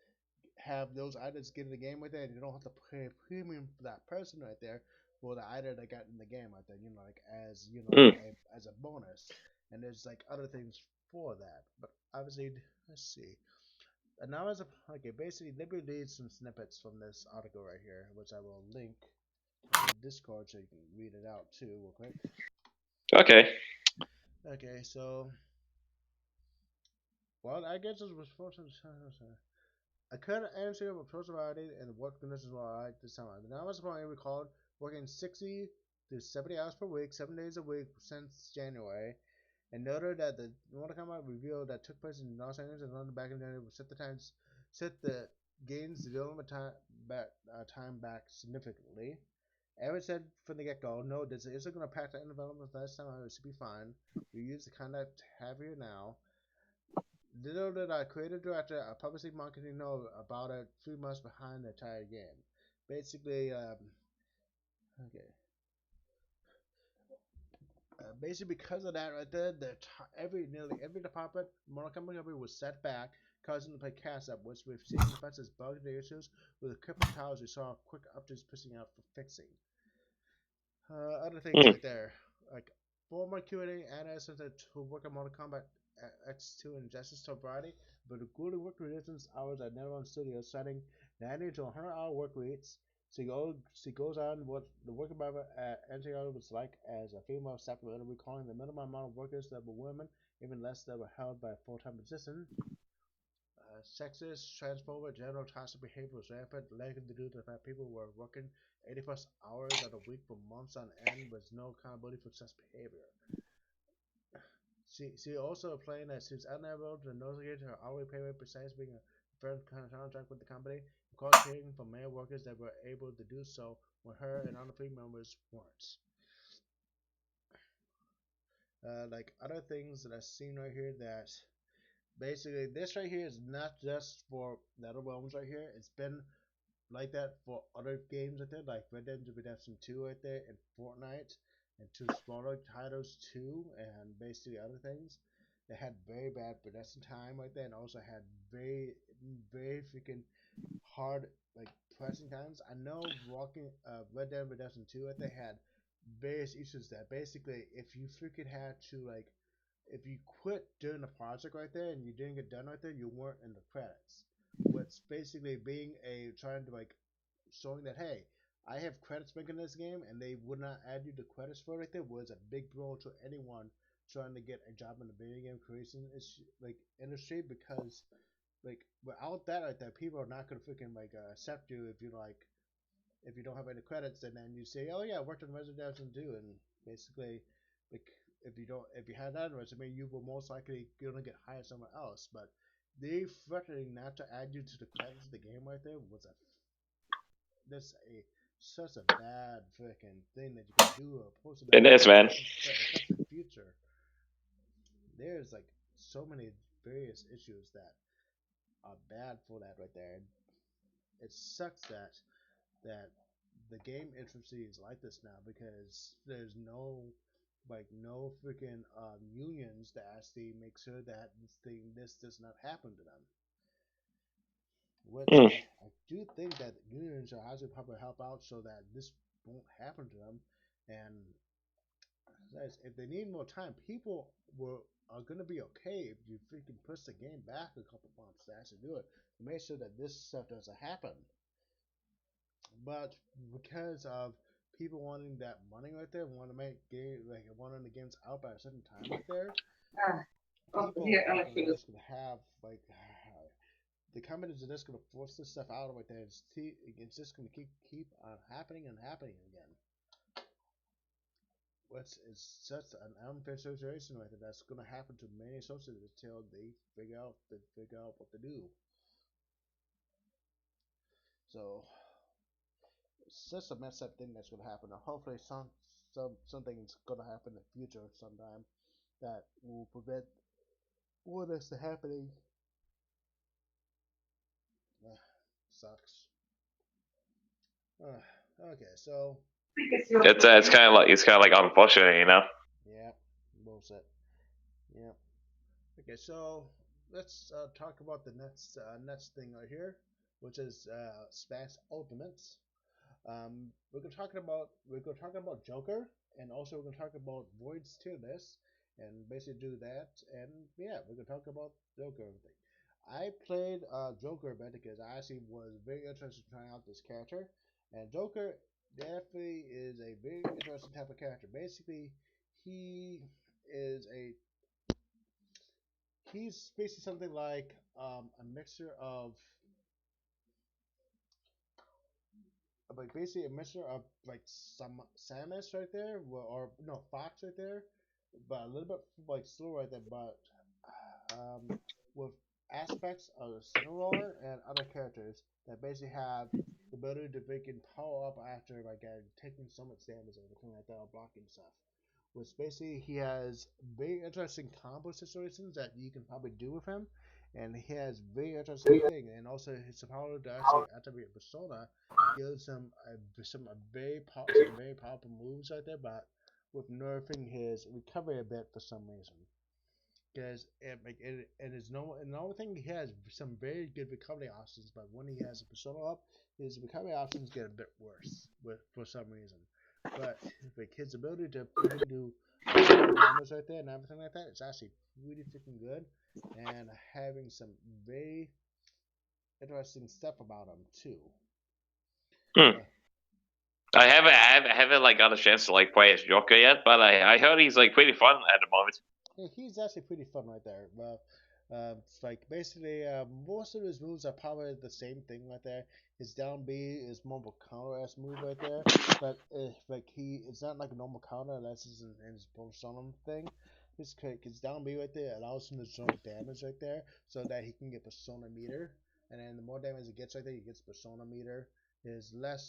have those items get in the game with it, and you don't have to pay a premium for that person right there for the item they got in the game right there. Mm. As a bonus, and there's like other things for that. But obviously, let's see. And now as a okay, basically, let me read some snippets from this article right here, which I will link in the Discord so you can read it out too, real quick. Okay. Okay, so well, I guess it was supposed to. I couldn't answer your personality and what conditions were like this time. The numbers apparently recalled working 60 to 70 hours per week, 7 days a week since January, and noted that the Mortal Kombat reveal that took place in Los Angeles and London back in January would set the game's development time back significantly. Aaron said from the get-go, no, this isn't going to pack the development last time. It should be fine. We use the conduct have here now. Little did our creative director, our publishing marketing know about it 3 months behind the entire game. Basically, okay. Basically, because of that, right there, nearly every department, Mortal Kombat company was set back, causing them to play cast up, which we've seen the fact as bug issues with the crippled towers. We saw quick updates pushing out for fixing. Other things Mm. right there, like former Q&A analysts who work on Mortal Kombat X2 and Justice Variety, but the grueling work conditions hours at NetherRealm Studios, citing 90 to 100-hour work weeks. She goes on what the work environment at NTR was like as a female staff member, recalling the minimum amount of workers that were women, even less that were held by a full-time position. Sexist, transphobic, general toxic behavior was rampant, likely due to the fact people were working 80 plus hours out of a week for months on end with no accountability for such behavior. She also explained that she was unable to negotiate her hourly payment besides being a firm contract with the company, hearing from male workers that were able to do so when her and other female members weren't. Like other things that I've seen right here that basically this right here is not just for NetherRealms right here. It's been like that for other games right there, like Red Dead Redemption 2 right there, and Fortnite, and two smaller titles too, and basically other things. They had very bad production time right there, and also had very freaking hard like pressing times. I know walking Red Dead Redemption 2 right there had various issues that basically if you freaking had to like if you quit doing the project right there and you didn't get done right there, you weren't in the credits. What's basically being a trying to like showing that hey, I have credits making this game, and they would not add you the credits for it right there was a big blow to anyone trying to get a job in the video game creation industry because like without that right there, people are not gonna freaking accept you if you don't have any credits, and then you say, oh yeah, I worked on Resident Evil 2, and basically like if you had that resume, you will most likely gonna get hired somewhere else. But they threatening not to add you to the credits of the game right there was that's a such a bad freaking thing that you can do opposed to It that, is, man. especially future. There's like so many various issues that are bad for that right there. And it sucks that the game industry is like this now because there's no freaking unions to actually make sure that this does not happen to them. Which Mm. I do think that unions are actually probably help out so that this won't happen to them. And if they need more time, people are gonna be okay if you freaking push the game back a couple months to actually do it to make sure that this stuff doesn't happen. But because of people wanting that money right there, want to make game wanting the games out by a certain time right there, people are just gonna have the companies are just gonna force this stuff out right there. It's just gonna keep on happening and happening again. it's such an unfair situation right there that's gonna happen to many associates until they figure out what to do. So it's just a messed up thing that's gonna happen. And hopefully something's gonna happen in the future sometime that will prevent all this from happening. Uh, Sucks. Okay, so It's kind of like unfortunate, you know. yeah, bullshit. Yeah. Okay, so let's talk about the next thing right here, which is Smash Ultimates. We're gonna talk about Joker, and also we're gonna talk about Void's tier list, and basically do that. And yeah, we're gonna talk about Joker and thing. I played Joker a bit because I actually was very interested in trying out this character, and Joker definitely is a very interesting type of character. Basically, he is a he's basically something like a mixture of basically a mixture of like some Samus right there, or no Fox right there, but a little bit like slow right there, but with aspects of Cineroar and other characters that basically have the ability to freaking power up after like taking so much damage and everything like that, or blocking stuff. Which basically he has very interesting combo situations that you can probably do with him, and he has very interesting thing, and also his power to actually activate persona gives him some very powerful moves right there, but with nerfing his recovery a bit for some reason. Because and his normal and another thing, he has some very good recovery options, but when he has a persona up, his recovery options get a bit worse for some reason. But like his ability to freaking do persona damage right there and everything like that, it's actually really freaking good, and having some very interesting stuff about him too. Hmm. Uh, I haven't like got a chance to like play as Joker yet, but I heard he's like pretty fun at the moment. Yeah, he's actually pretty fun right there. It's like basically most of his moves are probably the same thing right there. His down B is more of a counter ass move right there, but like it's not like a normal counter unless it's in his persona thing. His down B right there allows him to zone damage right there, so that he can get persona meter, and then the more damage he gets right there, he gets persona meter. His left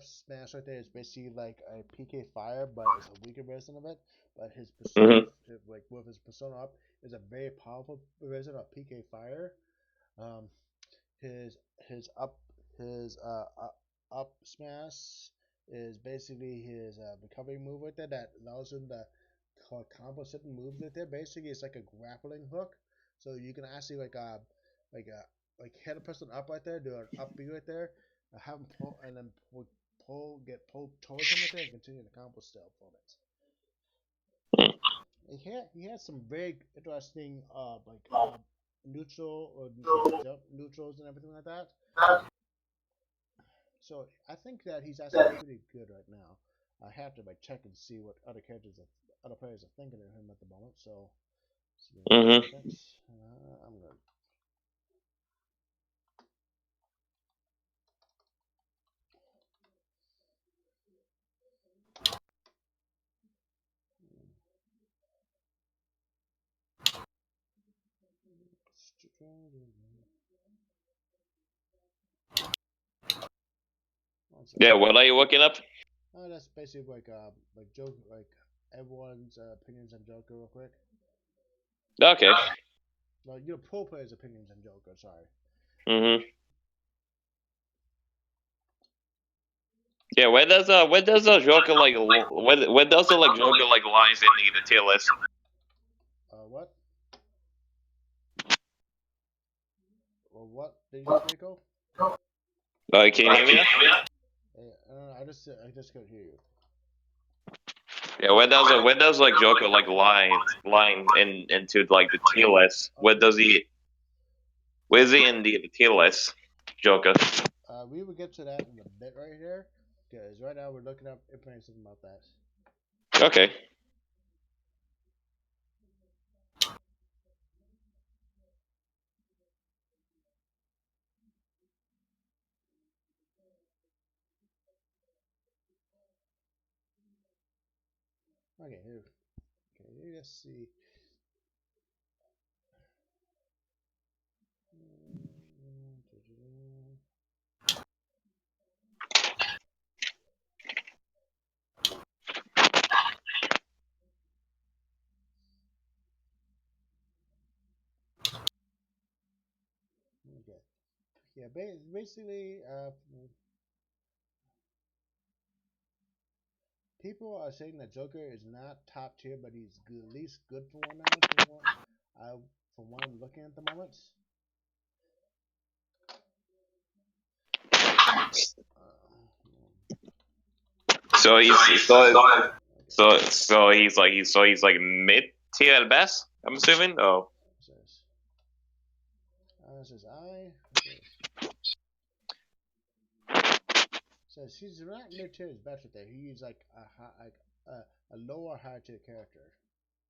smash right there is basically like a PK fire, but it's a weaker version of it. But his persona, Hmm. like with his persona up, is a very powerful version of PK fire. Um, his his up his up smash is basically his recovery move right there that allows him to combo certain moves right there. Basically, it's like a grappling hook, so you can actually like uh like hit a person up right there, do an up B right there, have him pull, and then get pulled towards him right there, and continue the combo still from it. He had some very interesting neutral or jump neutrals and everything like that. So I think that he's actually pretty good right now. I have to check and see what other players are thinking of him at the moment. So just give me one Hmm. second. I'm gonna. One Yeah, second. what are you looking up? That's basically like joke everyone's opinions on Joker real quick. Okay. Like pro players' opinions on Joker. Sorry. Hmm. Yeah, where does Joker like where does the like Joker like lines in the tier list? What? Or what did you say, Jacob? Can you hear me now? I just couldn't hear you. Yeah, where does like Joker like line into like the tier list? Oh, Where's he in the tier list? Joker. we will get to that in a bit right here, because right now we're looking up information about that. Okay. Okay, here. Okay, let's see. Okay. Yeah, basically, people are saying that Joker is not top tier, but he's good, at least good for one now. From what I'm looking at the moment. So he's Okay. he's like mid tier at best. I'm assuming. Oh, Says I. Says he's not mid tier is better there. He's like a lower high tier character.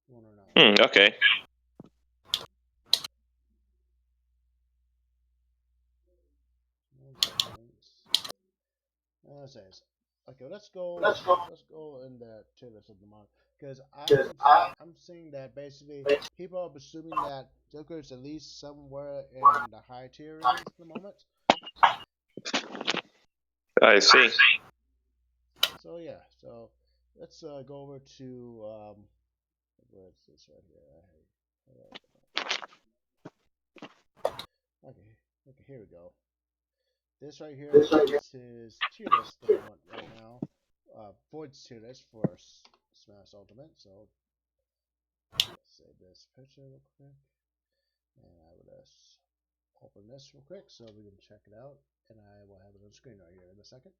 You wanna know? Okay. Says okay. Let's go. Let's go in the tier list of the month because I'm seeing that basically people are assuming that Joker is at least somewhere in the high tier range at the moment. I see. So yeah, so let's go over to where's this right here? Okay, okay, here we go. This right here is his tier list at the moment right now. Void's tier list for Smash Ultimate. So let's save this picture real quick, and I will just open this real quick so we can check it out, and I will have it on screen right here in a second.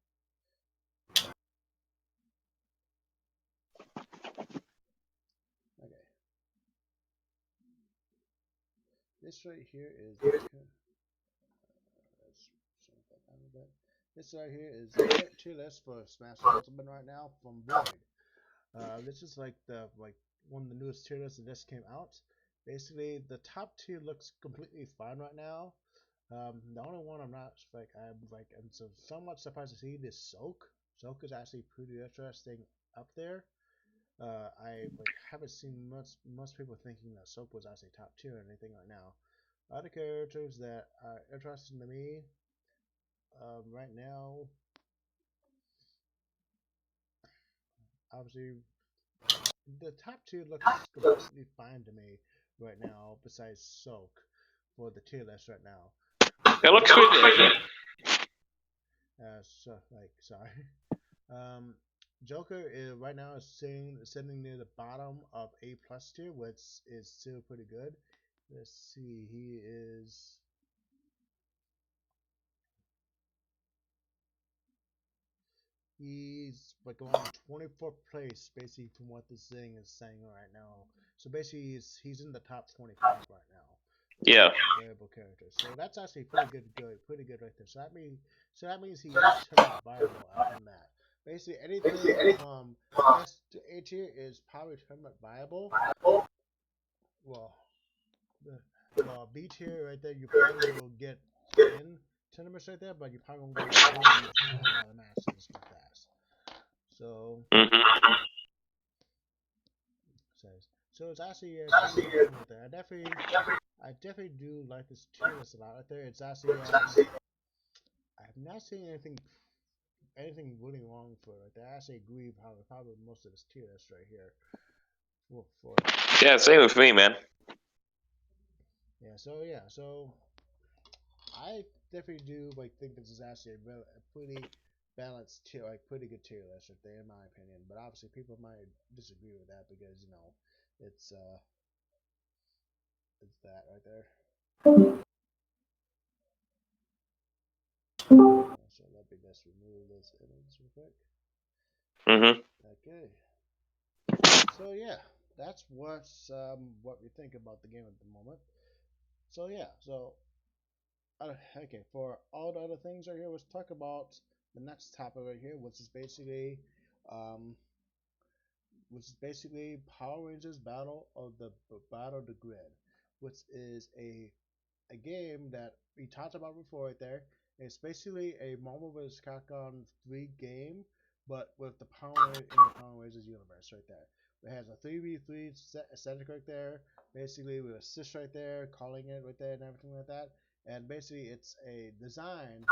Okay. This right here is this right here is the tier list for Smash Ultimate right now from Void. This is like one of the newest tier lists that just came out. Basically, the top tier looks completely fine right now. The only one I'm so somewhat surprised to see is Soak. Soak is actually pretty interesting up there. I haven't seen most people thinking that Soap was actually top tier or anything right now. Other characters that are interesting to me right now, obviously, the top tier looks completely fine to me right now. Besides Soak for the tier list right now. It looks pretty. Sorry. Joker is right now is sitting near the bottom of A plus tier, which is still pretty good. Let's see, he's like on 24th place basically from what this thing is saying right now. So basically he's in the top 25 right now. Yeah. Variable characters. So that's actually pretty good right there. So that means he is tournament viable after that. Basically anything from S to A tier is probably tournament viable. Well, B tier right there, you probably will get in tournaments right there, but you probably won't get win a whole lot of matches with that. So, so it's actually pretty good right there. I definitely do like this tier list a lot right there. It's actually I've not seen anything really wrong for it right there. I actually agree probably most of this tier list right here. Yeah, same with me, man. Yeah, so I definitely do think this is actually a pretty balanced tier, pretty good tier list right there in my opinion. But obviously people might disagree with that because it's that right there. So let me just remove this image real quick. Okay. So yeah, that's what we think about the game at the moment. So yeah, okay, for all the other things right here, let's talk about the next topic right here, um, which is basically Power Rangers Battle of the Grid, which is a game that we talked about before right there. It's basically a Marvel vs. Capcom 3 game, but with the Power Rangers universe right there. It has a 3v3 static right there, basically with assist right there, calling it right there, and everything like that. And basically, it's a design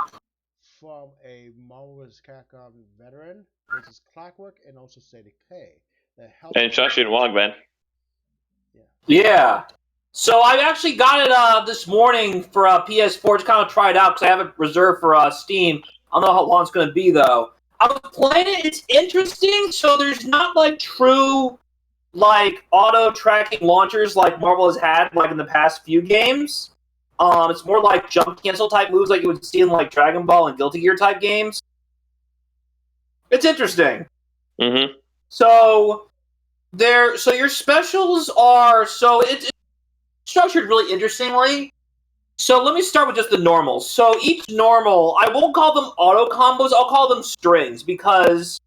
from a Marvel vs. Capcom veteran, which is Clockwork and also Sadie K. That helped And them. Shashin Wong, man. Yeah. Yeah. So I actually got it this morning for PS4 to kind of try it out because I have it reserved for Steam. I don't know how long it's going to be though. I was playing it. It's interesting. So there's not like true like auto tracking launchers like Marvel has had like in the past few games. It's more like jump cancel type moves like you would see in like Dragon Ball and Guilty Gear type games. It's interesting. Mm-hmm. So so your specials are it's structured really interestingly. So let me start with just the normals. So each normal, I won't call them auto combos, I'll call them strings because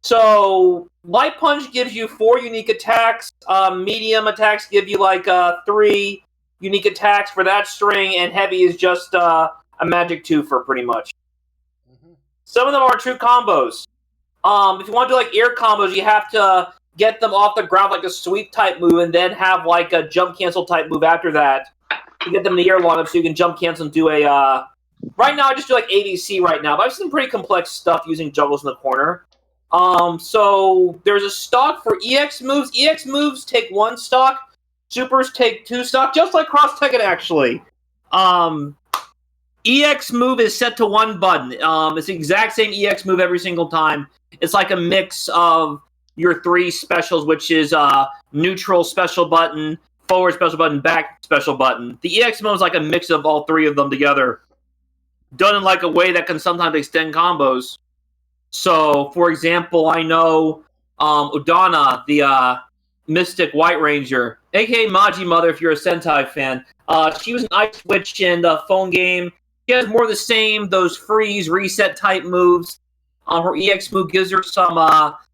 so light punch gives you 4 unique attacks, medium attacks give you like 3 unique attacks for that string, and heavy is just a magic 2 for pretty much. Mm-hmm. Some of them are true combos. If you want to do like air combos, you have to get them off the ground like a sweep type move, and then have like a jump cancel type move after that to get them in the air long enough so you can jump cancel and do a. Right now, I just do like ADC right now, but I've seen pretty complex stuff using juggles in the corner. So there's a stock for EX moves. EX moves take 1 stock. Supers take 2 stock, just like Cross Tekken actually. EX move is set to 1 button. It's the exact same EX move every single time. It's like a mix of your 3 specials, which is neutral special button, forward special button, back special button. The EX mode is like a mix of all 3 of them together, done in like a way that can sometimes extend combos. So, for example, I know Udana, the Mystic White Ranger, aka Maji Mother if you're a Sentai fan. She was an Ice Witch in the phone game. She has more of the same, those freeze, reset type moves. Her EX move gives her some,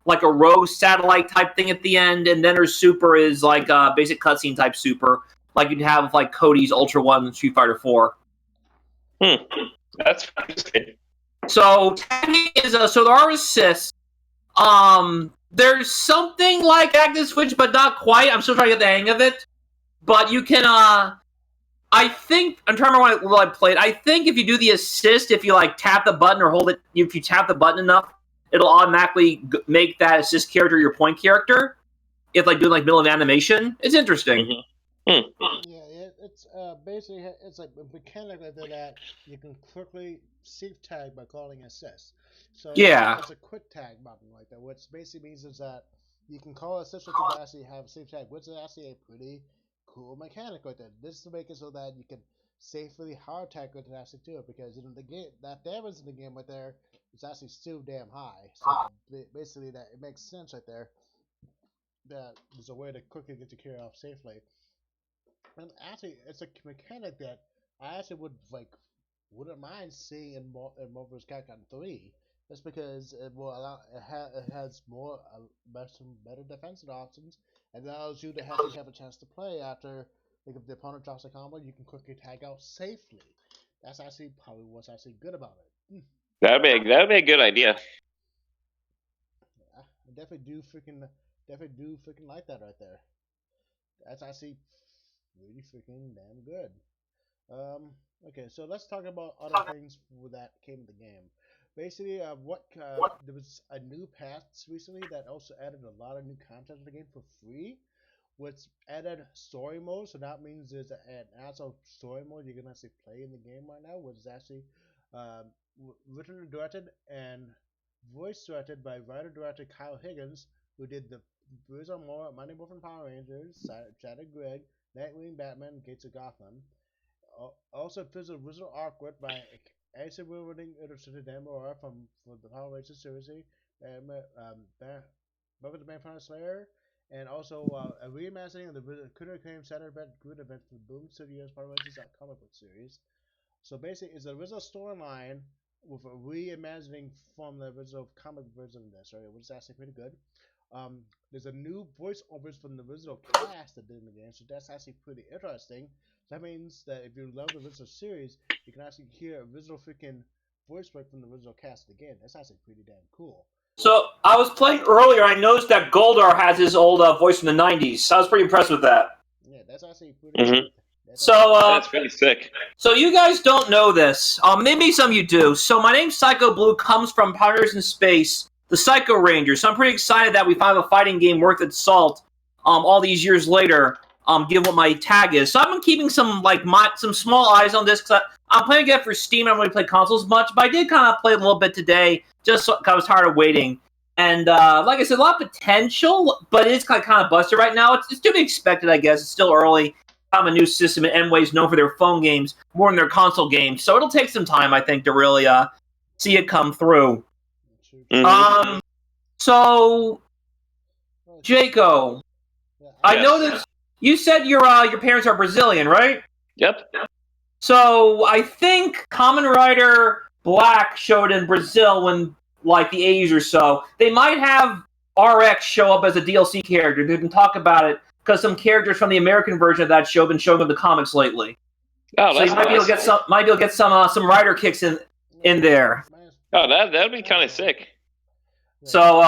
like a rogue satellite type thing at the end, and then her super is like a basic cutscene type super, like you'd have with like Cody's Ultra 1 Street Fighter 4. That's interesting. So, tagging is, so there are assists. There's something like active switch, but not quite. I'm still trying to get the hang of it. But you can, I think, I'm trying to remember what I played. I think if you do the assist, if you like tap the button or hold it, if you tap the button enough, it'll automatically make that assist character your point character. If like doing like middle of animation, it's interesting. Mm-hmm. Yeah, it's basically it's like a mechanic like that you can quickly safe tag by calling assist. So Yeah. it's a quick tag button like that, which basically means is that you can call assist to actually have safe tag, which is actually a pretty cool mechanic right there. This is to make it so that you can safely hard tag with it actually do it because in the game that damage in the game right there is actually still damn high. So basically that it makes sense right there that there's a way to quickly get your carry off safely. And actually, it's a mechanic that I actually wouldn't mind seeing in Marvel vs. Capcom 3, just because it will allow it has more better defensive options and allows you to actually have a chance to play after like if the opponent drops a combo, you can quickly tag out safely. That's actually probably what's actually good about it. That'd be a good idea. I definitely do freaking like that right there. That's actually really freaking damn good. Okay, so let's talk about other things that came in the game. Basically, there was a new patch recently that also added a lot of new content to the game for free, which added story mode. So that means there's an actual story mode you can actually play in the game right now, which is actually um, written and directed and voice directed by writer director Kyle Higgins, who did the original Mighty Morphin Power Rangers, Shadow Greg, Nightwing, Batman, Gates of Gotham. Also, there's a original artwork by Asa Wilwarding, illustrated MOR from the Power Rangers series, Buffy the Vampire Slayer, and also a reimagining of the Critter Game Saturday event grid event from Boom Studios Power Rangers comic book series. So basically, it's the original storyline with a reimagining from the original comic version of this, right? Which is actually pretty good. There's a new voiceovers from the original cast that did in the game, so that's actually pretty interesting. So that means that if you love the original series, you can actually hear original freaking voice work from the original cast of the game. That's actually pretty damn cool. So I was playing earlier. I noticed that Goldar has his old voice from the '90s. I was pretty impressed with that. Yeah, that's actually pretty Mhm. good. So, That's pretty sick. so you guys don't know this. Maybe some of you do. So my name Psycho Blue comes from Pioneers in Space, the Psycho Rangers. So I'm pretty excited that we finally have a fighting game worth its salt. All these years later, given what my tag is. So I've been keeping some some small eyes on this because I'm playing it for Steam. I don't really play consoles much, but I did kind of play a little bit today, just so, 'cause I was tired of waiting. And like I said, a lot of potential, but it's kind of busted right now. It's to be expected, I guess. It's still early. Have a new system, and Enway is known for their phone games more than their console games. So it'll take some time, I think, to really see it come through. Mhm. So Jaco, I Yes. noticed you said your parents are Brazilian, right? Yep. So I think Kamen Rider Black showed in Brazil when like the '80s or so. They might have RX show up as a DLC character. They can talk about it because some characters from the American version of that show have been showing up in the comics lately. Oh, So that's you might be able nice. to get some rider kicks in there. Oh, that'd be kind of sick. So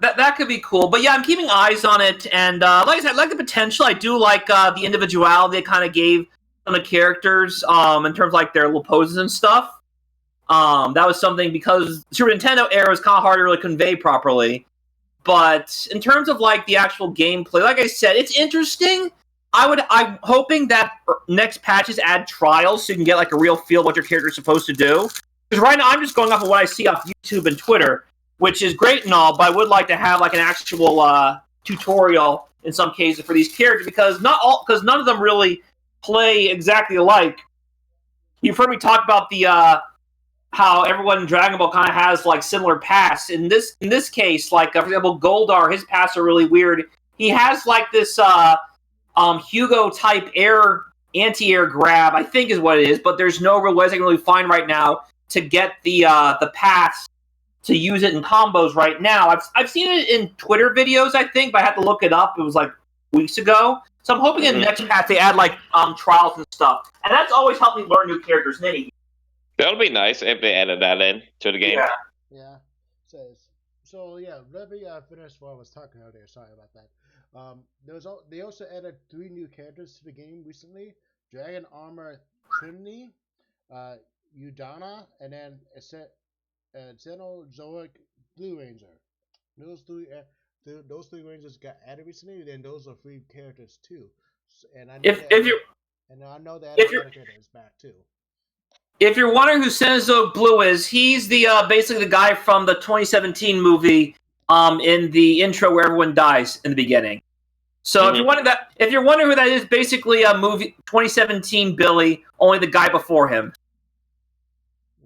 that could be cool. But yeah, I'm keeping eyes on it, and like I said, I like the potential. I do like the individuality they kind of gave some of the characters in terms of like their little poses and stuff. That was something because the Super Nintendo era was kind of hard to really convey properly. But in terms of like the actual gameplay, like I said, it's interesting. I'm hoping that next patches add trials so you can get like a real feel of what your character is supposed to do. Because right now I'm just going off of what I see off YouTube and Twitter, which is great and all, but I would like to have like an actual tutorial in some cases for these characters because none of them really play exactly alike. You've heard me talk about the how everyone in Dragon Ball kind of has like similar pasts. In this case, like for example, Goldar, his pasts are really weird. He has like this Hugo type anti-air grab, I think is what it is, but there's no real ways I can really find right now to get the paths to use it in combos right now. I've seen it in Twitter videos, I think, but I had to look it up. It was like weeks ago. So I'm hoping in the next patch they add like trials and stuff. And that's always helped me learn new characters. That would be nice if they added that in to the game. Yeah. So yeah, let me finish what I was talking earlier. Sorry about that. They also added 3 new characters to the game recently: Dragon Armor Trinity, uh, Udana, and then Xenozoic Blue Ranger. Those three, those 3 rangers got added recently. Then those are 3 characters too. And I know that other character is back too. If you're wondering who Senzo Blue is, he's the basically the guy from the 2017 movie in the intro where everyone dies in the beginning. So if you're wondering who that is, basically a movie 2017 Billy, only the guy before him.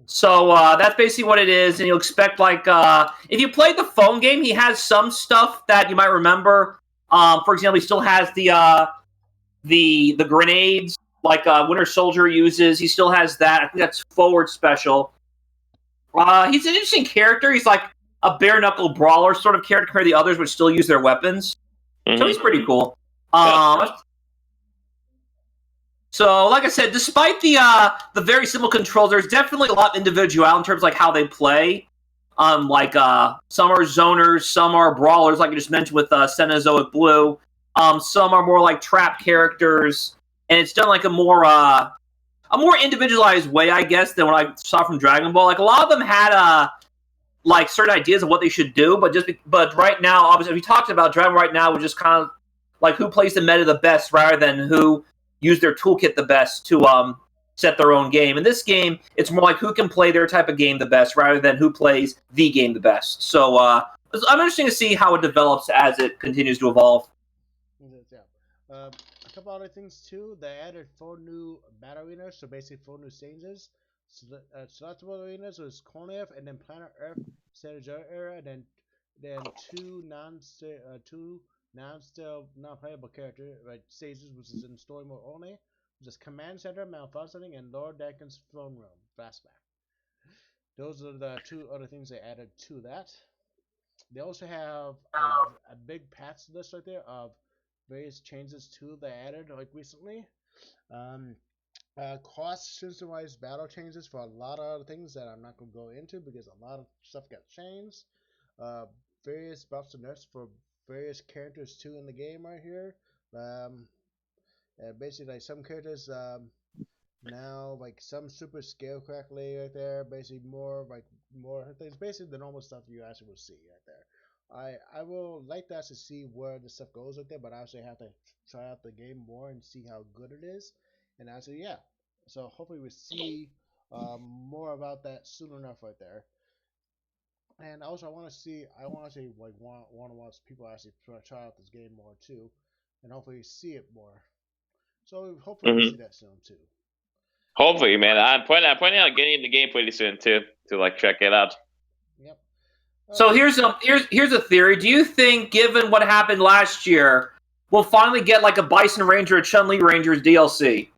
So that's basically what it is, and you'll expect like if you played the phone game, he has some stuff that you might remember. For example, he still has the grenades like Winter Soldier uses. He still has that. I think that's forward special. He's an interesting character. He's like a bare knuckle brawler sort of character compared to the others, which still use their weapons. So he's pretty cool. So, like I said, despite the very simple controls, there's definitely a lot of individuality in terms of like how they play. Some are zoners, some are brawlers, like I just mentioned with Cenozoic Blue. Some are more like trap characters, and it's done like a more individualized way, I guess, than what I saw from Dragon Ball. Like a lot of them had like certain ideas of what they should do, but right now, obviously, we talked about Dragon Ball right now, we're just kind of like who plays the meta the best rather than who used their toolkit the best to set their own game. In this game, it's more like who can play their type of game the best rather than who plays the game the best. So I'm interested to see how it develops as it continues to evolve. Yeah. A couple other things too. They added 4 new battle arenas, so basically 4 new stages. So Celestial arenas was Kornev, and then Planet Earth, Center era, and then two non-playable character stages, which is in story mode only, which is Command Center, Malfunctioning, and Lord Dakin's Throne Room Flashback. Those are the 2 other things they added to that. They also have a big patch list right there of various changes to the added like recently. Um, Cost system-wise battle changes for a lot of other things that I'm not gonna go into because a lot of stuff got changed. uh, various belts and nuts for various characters too in the game right here. Um, basically, like some characters now like some super scale correctly right there. Basically, more things. Basically, the normal stuff you actually will see right there. I will like that to see where the stuff goes right there, but I actually have to try out the game more and see how good it is. And actually, yeah. So hopefully we see more about that soon enough right there. And also, I want to see like want to watch people actually try out this game more too, and hopefully see it more. So hopefully we see Hmm. that soon too. Hopefully, man. I'm planning on getting the game pretty soon too to like check it out. Yep. So Okay. here's a theory. Do you think, given what happened last year, we'll finally get like a Bison Ranger or Chun Li Rangers DLC?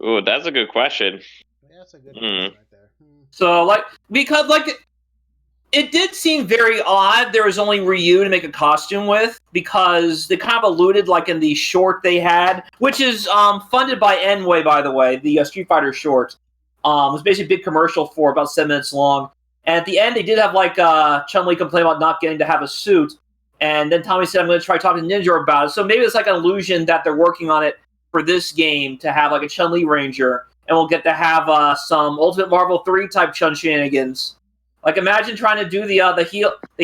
Ooh, that's a good question. Yeah, that's a good Mm. question right there. So like because like it did seem very odd there was only Ryu to make a costume with, because they kind of alluded, like in the short they had, which is funded by Enway, by the way, the Street Fighter short. It was basically a big commercial for about 7 minutes long. And at the end, they did have like Chun-Li complain about not getting to have a suit. And then Tommy said, I'm going to try talking to Ninja about it. So maybe it's like an illusion that they're working on it for this game to have like a Chun-Li Ranger. And we'll get to have some Ultimate Marvel 3 type Chun shenanigans. Like imagine trying to do the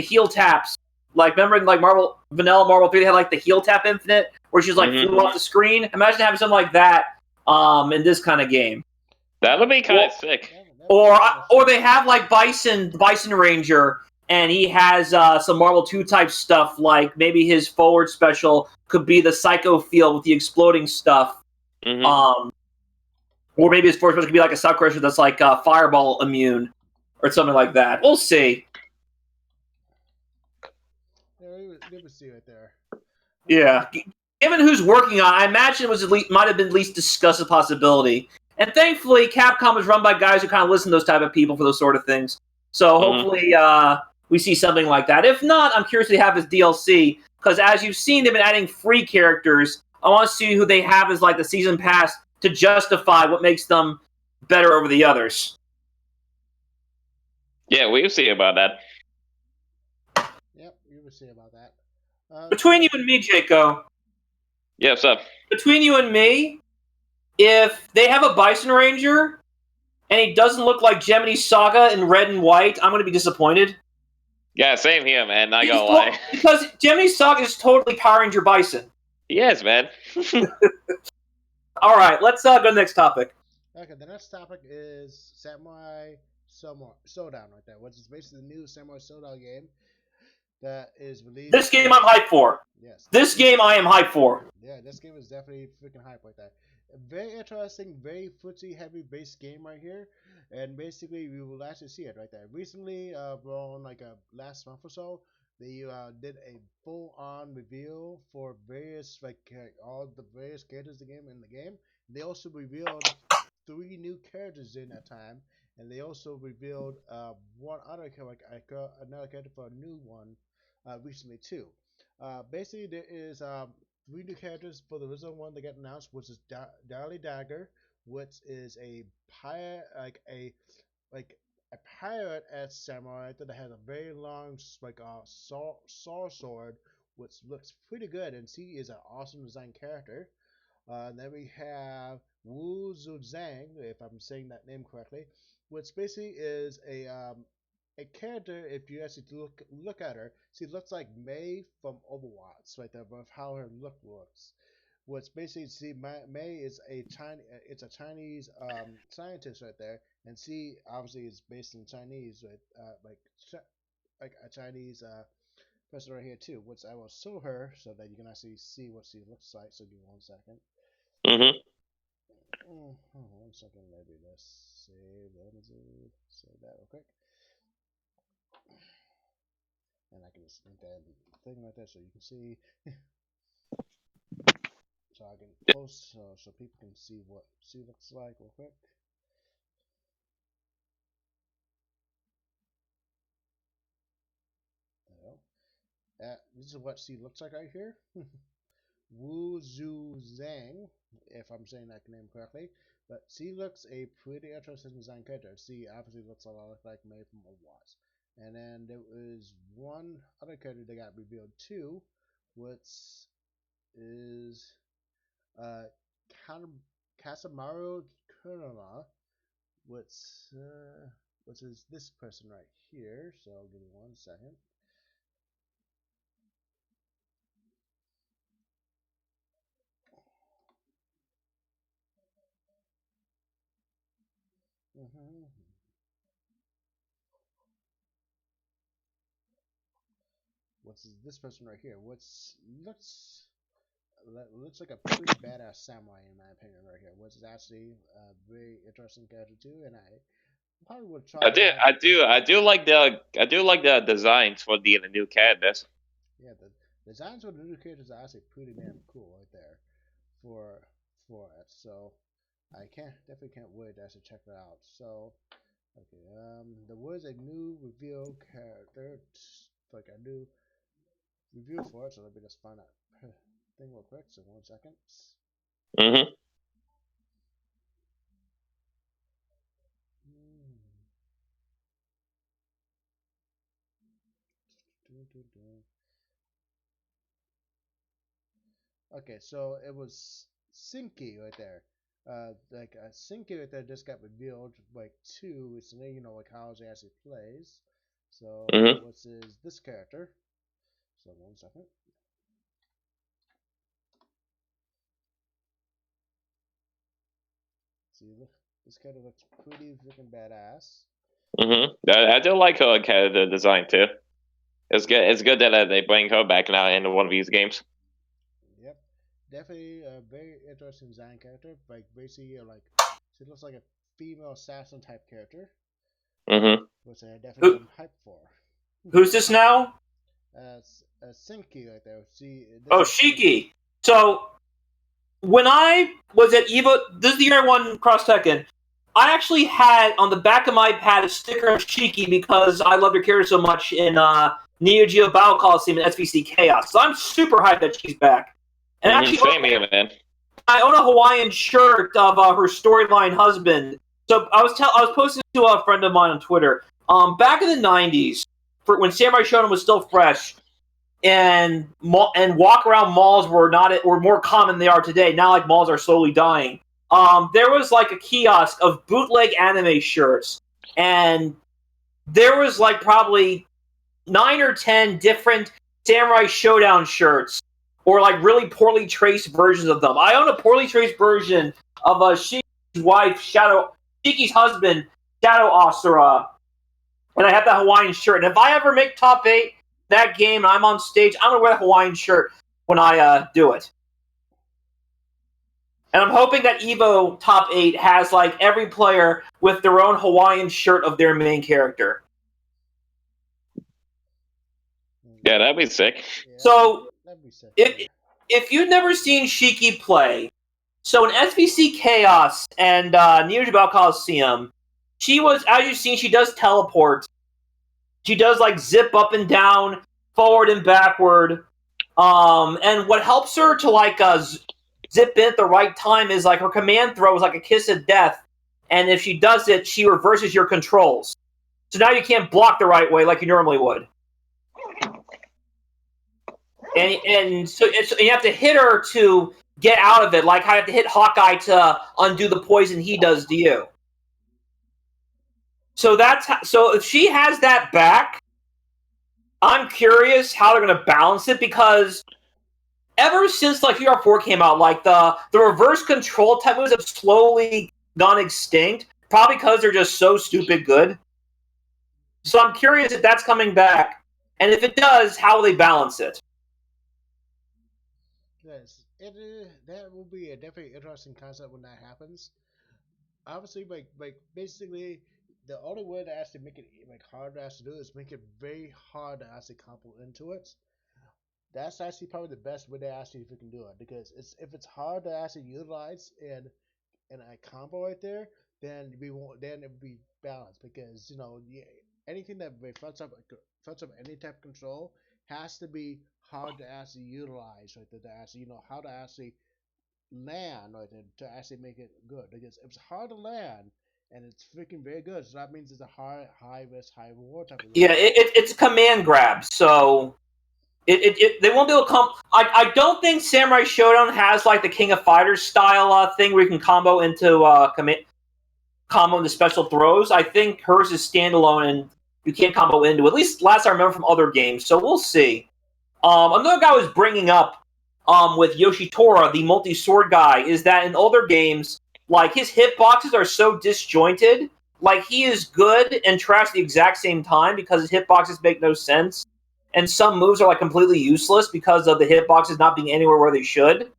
heel taps. Like remember in like Vanilla Marvel 3 they had like the heel tap infinite where she's like Hmm. flew off the screen. Imagine having something like that in this kind of game. That would be kind Or of sick. That would or be kind of or sick. they have like Bison Ranger, and he has some Marvel 2 type stuff, like maybe his forward special could be the Psycho Field with the exploding stuff. Hmm. Um or maybe his forward special could be like a Suck Crusher that's like fireball immune or something like that. We'll see. Yeah, we would see right there. Yeah. Given who's working on it, I imagine it was might have been at least discussed a possibility. And thankfully, Capcom is run by guys who kind of listen to those type of people for those sort of things. So Hmm. hopefully we see something like that. If not, I'm curious to have this DLC, because as you've seen, they've been adding free characters. I want to see who they have as like the season pass to justify what makes them better over the others. Yeah, we'll see about that. Yep, we would see about that. Between Yeah. you and me, Jaco, Yeah, what's up? between you and me, if they have a Bison Ranger and he doesn't look like Gemini Saga in red and white, I'm going to be disappointed. Yeah, same here, man. Not gonna lie. Because Gemini Saga is totally Power Ranger Bison. Yes, man. All right, let's go to the next topic. Okay, the next topic is Samurai Showdown right there, which is basically the new Samurai Showdown game that is released. This game I'm hyped for. Yes. This game I am hyped for. Yeah, this game is definitely freaking hype right there. A very interesting, very footsie heavy based game right here, and basically we will actually see it right there. Recently, around like last month or so, they did a full on reveal for various all the various characters in the game. They also revealed 3 new characters in that time, and they also revealed one other another character for a new one recently too. Basically, there is 3 new characters for the original one that got announced, which is Darly Dagger, which is a pirate, like a pirate as samurai that has a very long saw sword, which looks pretty good, and she is an awesome design character. Then we have Wu Zhang, if I'm saying that name correctly, which basically is a character. If you actually look at her, she looks like Mei from Overwatch, right there, with how her look looks. Which basically, see, Mei is it's a Chinese scientist right there, and she obviously is based in Chinese, right? Like a Chinese person right here too, which I will show her so that you can actually see what she looks like. So give me 1 second. Hmm. 1 second, maybe let's save that real quick, and I can just link that thing right there so you can see. So I can post so people can see what she looks like real quick. There you go. This is what she looks like right here. Wu Zhu Zhang, if I'm saying that name correctly. But she looks a pretty interesting design character. She obviously looks a lot like Mei from Overwatch. And then there was one other character that got revealed too, which is uh, Kasamaru Kurama, which which is this person right here. So give me 1 second. Mm-hmm. What's this person right here? What's looks like a pretty badass samurai in my opinion right here. Which is actually a very interesting character too, and I probably would try out. I do like the designs for the new characters. Yeah, the designs for the new characters are actually pretty damn cool right there for it. So I can't definitely can't wait to actually check it out. So okay, there was a new reveal character, like a new review for it. So let me just find that thing real quick. So 1 second. Mm-hmm. Okay, so it was Sinky right there. Like Sinky right there just got revealed like two recently. You know, like how he actually plays. So Mm-hmm. what's is this character? So 1 second. See, look, this character looks pretty freaking badass. Mm-hmm. I do like her character design too. It's good. It's good that they bring her back now into one of these games. Yep, definitely a very interesting design character. Like basically, like she looks like a female assassin type character, Mm-hmm. which I definitely Who, am hyped for. who's this now? Sinky right there. See, Oh, this is Shiki. So when I was at Evo, this is the year I won Cross Tekken. I actually had on the back of my pad a sticker of Shiki because I loved her character so much in Neo Geo Battle Coliseum and SVC Chaos. So I'm super hyped that she's back. And Mm-hmm. actually, Same here, man. I own a Hawaiian shirt of her storyline husband. So I was posting to a friend of mine on Twitter. Back in the '90s, when Samurai Shodown was still fresh, and walk around malls were more common than they are today. Now, like malls are slowly dying. There was like a kiosk of bootleg anime shirts, and there was like probably 9 or 10 different Samurai Showdown shirts, or like really poorly traced versions of them. I own a poorly traced version of Shiki's wife, Shiki's husband, Shadow Asura, and I have that Hawaiian shirt. And if I ever make top 8 that game and I'm on stage, I'm gonna wear the Hawaiian shirt when I do it. And I'm hoping that Evo top 8 has like every player with their own Hawaiian shirt of their main character. Yeah, that'd be sick. yeah, So that'd be sick. if you've never seen Shiki play, so in SVC Chaos and Neo Geo Battle Coliseum, she was, as you've seen, she does teleport. She does like zip up and down, forward and backward. And what helps her to like zip in at the right time is like her command throw is like a kiss of death, and if she does it, she reverses your controls. So now you can't block the right way like you normally would. And so you have to hit her to get out of it, like how you have to hit Hawkeye to undo the poison he does to you. So so if she has that back, I'm curious how they're going to balance it, because ever since like UR4 came out, like the reverse control type moves have slowly gone extinct, probably because they're just so stupid good. So I'm curious if that's coming back, and if it does, how will they balance it? Yes, that will be a definitely interesting concept when that happens. Obviously, like basically, the only way to actually make it like hard to actually do is make it very hard to actually couple into it. That's actually probably the best way to actually if we can do it, because it's if it's hard to actually utilize and a combo right there, then we won't. Then it would be balanced, because you know anything that fronts up any type of control has to be hard to actually utilize right there, to actually how to actually land right there to actually make it good. Because if it's hard to land, and it's freaking very good. So that means it's a high risk, high reward type of game. Yeah, it's a command grab, so they won't be able to come. I don't think Samurai Showdown has like the King of Fighters style thing where you can combo into combo into special throws. I think hers is standalone and you can't combo into. At least last I remember from other games. So we'll see. Another guy was bringing up with Yoshitora, the multi-sword guy, is that in older games, like his hitboxes are so disjointed. Like he is good and trash at the exact same time because his hitboxes make no sense, and some moves are like completely useless because of the hitboxes not being anywhere where they should.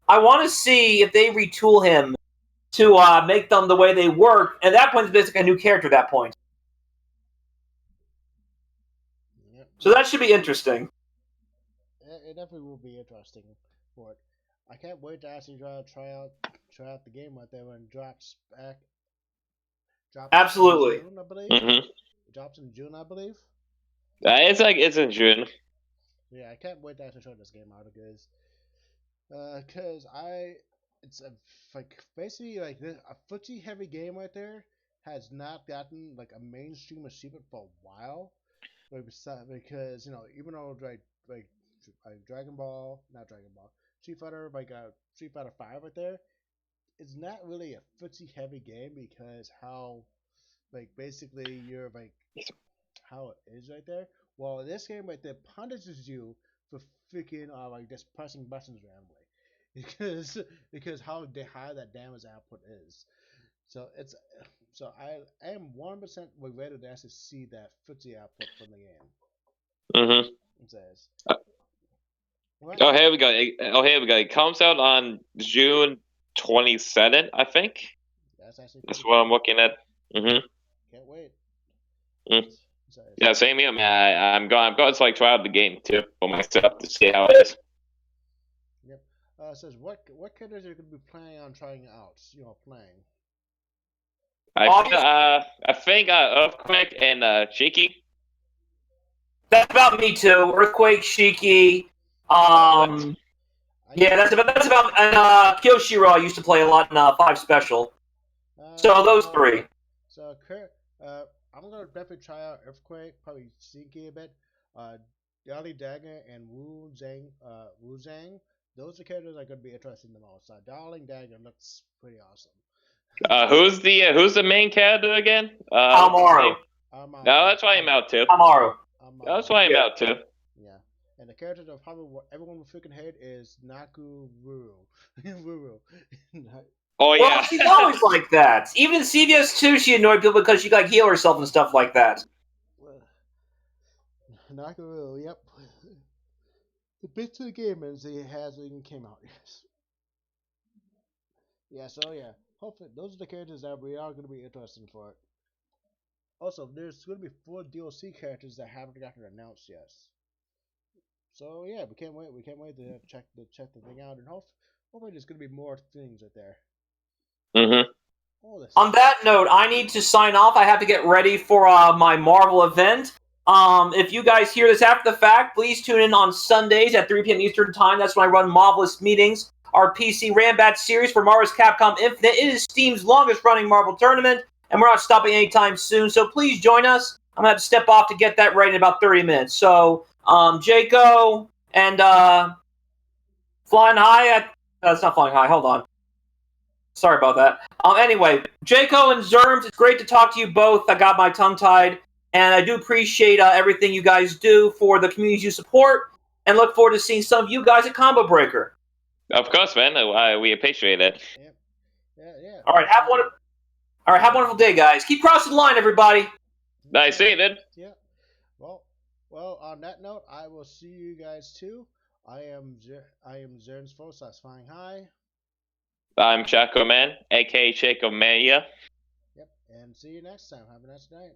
I want to see if they retool him to make them the way they work. At that point, it's basically a new character. At that point, Yep. so that should be interesting. It definitely will be interesting for it. I can't wait to actually try out the game right there when it drops back. Drops Absolutely. in June, I believe. It drops in June, I believe. It's in June. Yeah, I can't wait to actually try this game out because it's like basically like this a footsie heavy game right there has not gotten like a mainstream achievement for a while. Because even though like Dragon Ball, not Dragon Ball, Street Fighter, like Street Fighter 5 right there, it's not really a footsie heavy game because how like basically you're like how it is right there. Well, this game right there punishes you for freaking like just pressing buttons randomly because how high that damage output is. So it's I am 1% ready to actually see that footsie output from the game. It says. What? Oh, here we go. Oh, here we go. It comes out on June 27th, I think. That's actually That's pretty what I'm cool. looking at. Can't wait. Mm. It says. Yeah, same here, man. I'm going to like try out the game too for myself to see how it is. Yep. It says what characters are you going to be planning on trying out? Playing. I think Earthquake and Shiki. That's about me too. Earthquake, Shiki. Yeah, that's about and Kyoshiro. I used to play a lot in 5 Special. So those 3. So I'm gonna definitely try out Earthquake, probably Sinky a bit. Dolly Dagger and Wu Zhang. Those are characters I'm gonna be interested in the most. Darling Dagger looks pretty awesome. Who's the main character again? Amaru. No, that's why I'm out too. Amaru. That's why I'm out too. Yeah. And the character that probably everyone will freaking hate is Naku Wuru. Wuru. Oh yeah. Well, she's always like that. Even in CVS 2, she annoyed people because she could heal herself and stuff like that. Naku Wuru, yep. The bits of the game as it has even came out. Yes. Yeah. So yeah. Hopefully those are the characters that we are going to be interested for it. Also, there's going to be 4 DLC characters that haven't gotten announced yet. So yeah, we can't wait. We can't wait to check the thing out, and hopefully there's going to be more things right there. On that note, I need to sign off. I have to get ready for my Marvel event. If you guys hear this after the fact, please tune in on Sundays at 3 p.m. Eastern Time. That's when I run Marvelous Meetings, our PC Rambat series for Marvel's Capcom Infinite. It is Steam's longest-running Marvel tournament, and we're not stopping anytime soon, so please join us. I'm going to have to step off to get that ready in about 30 minutes. So, Jaco and Flying High. That's not Flying High. Hold on. Sorry about that. Anyway, Jaco and Zerms, it's great to talk to you both. I got my tongue tied. And I do appreciate everything you guys do for the communities you support. And look forward to seeing some of you guys at Combo Breaker. Of course, man. We appreciate it. Yeah. All right, have a wonderful day, guys. Keep crossing the line, everybody. Nice seeing it. Yeah. Well. On that note, I will see you guys too. I am Zerns Force. That's Flying High. I'm Chaco Man, aka Chaco Mania. Yep. And see you next time. Have a nice night.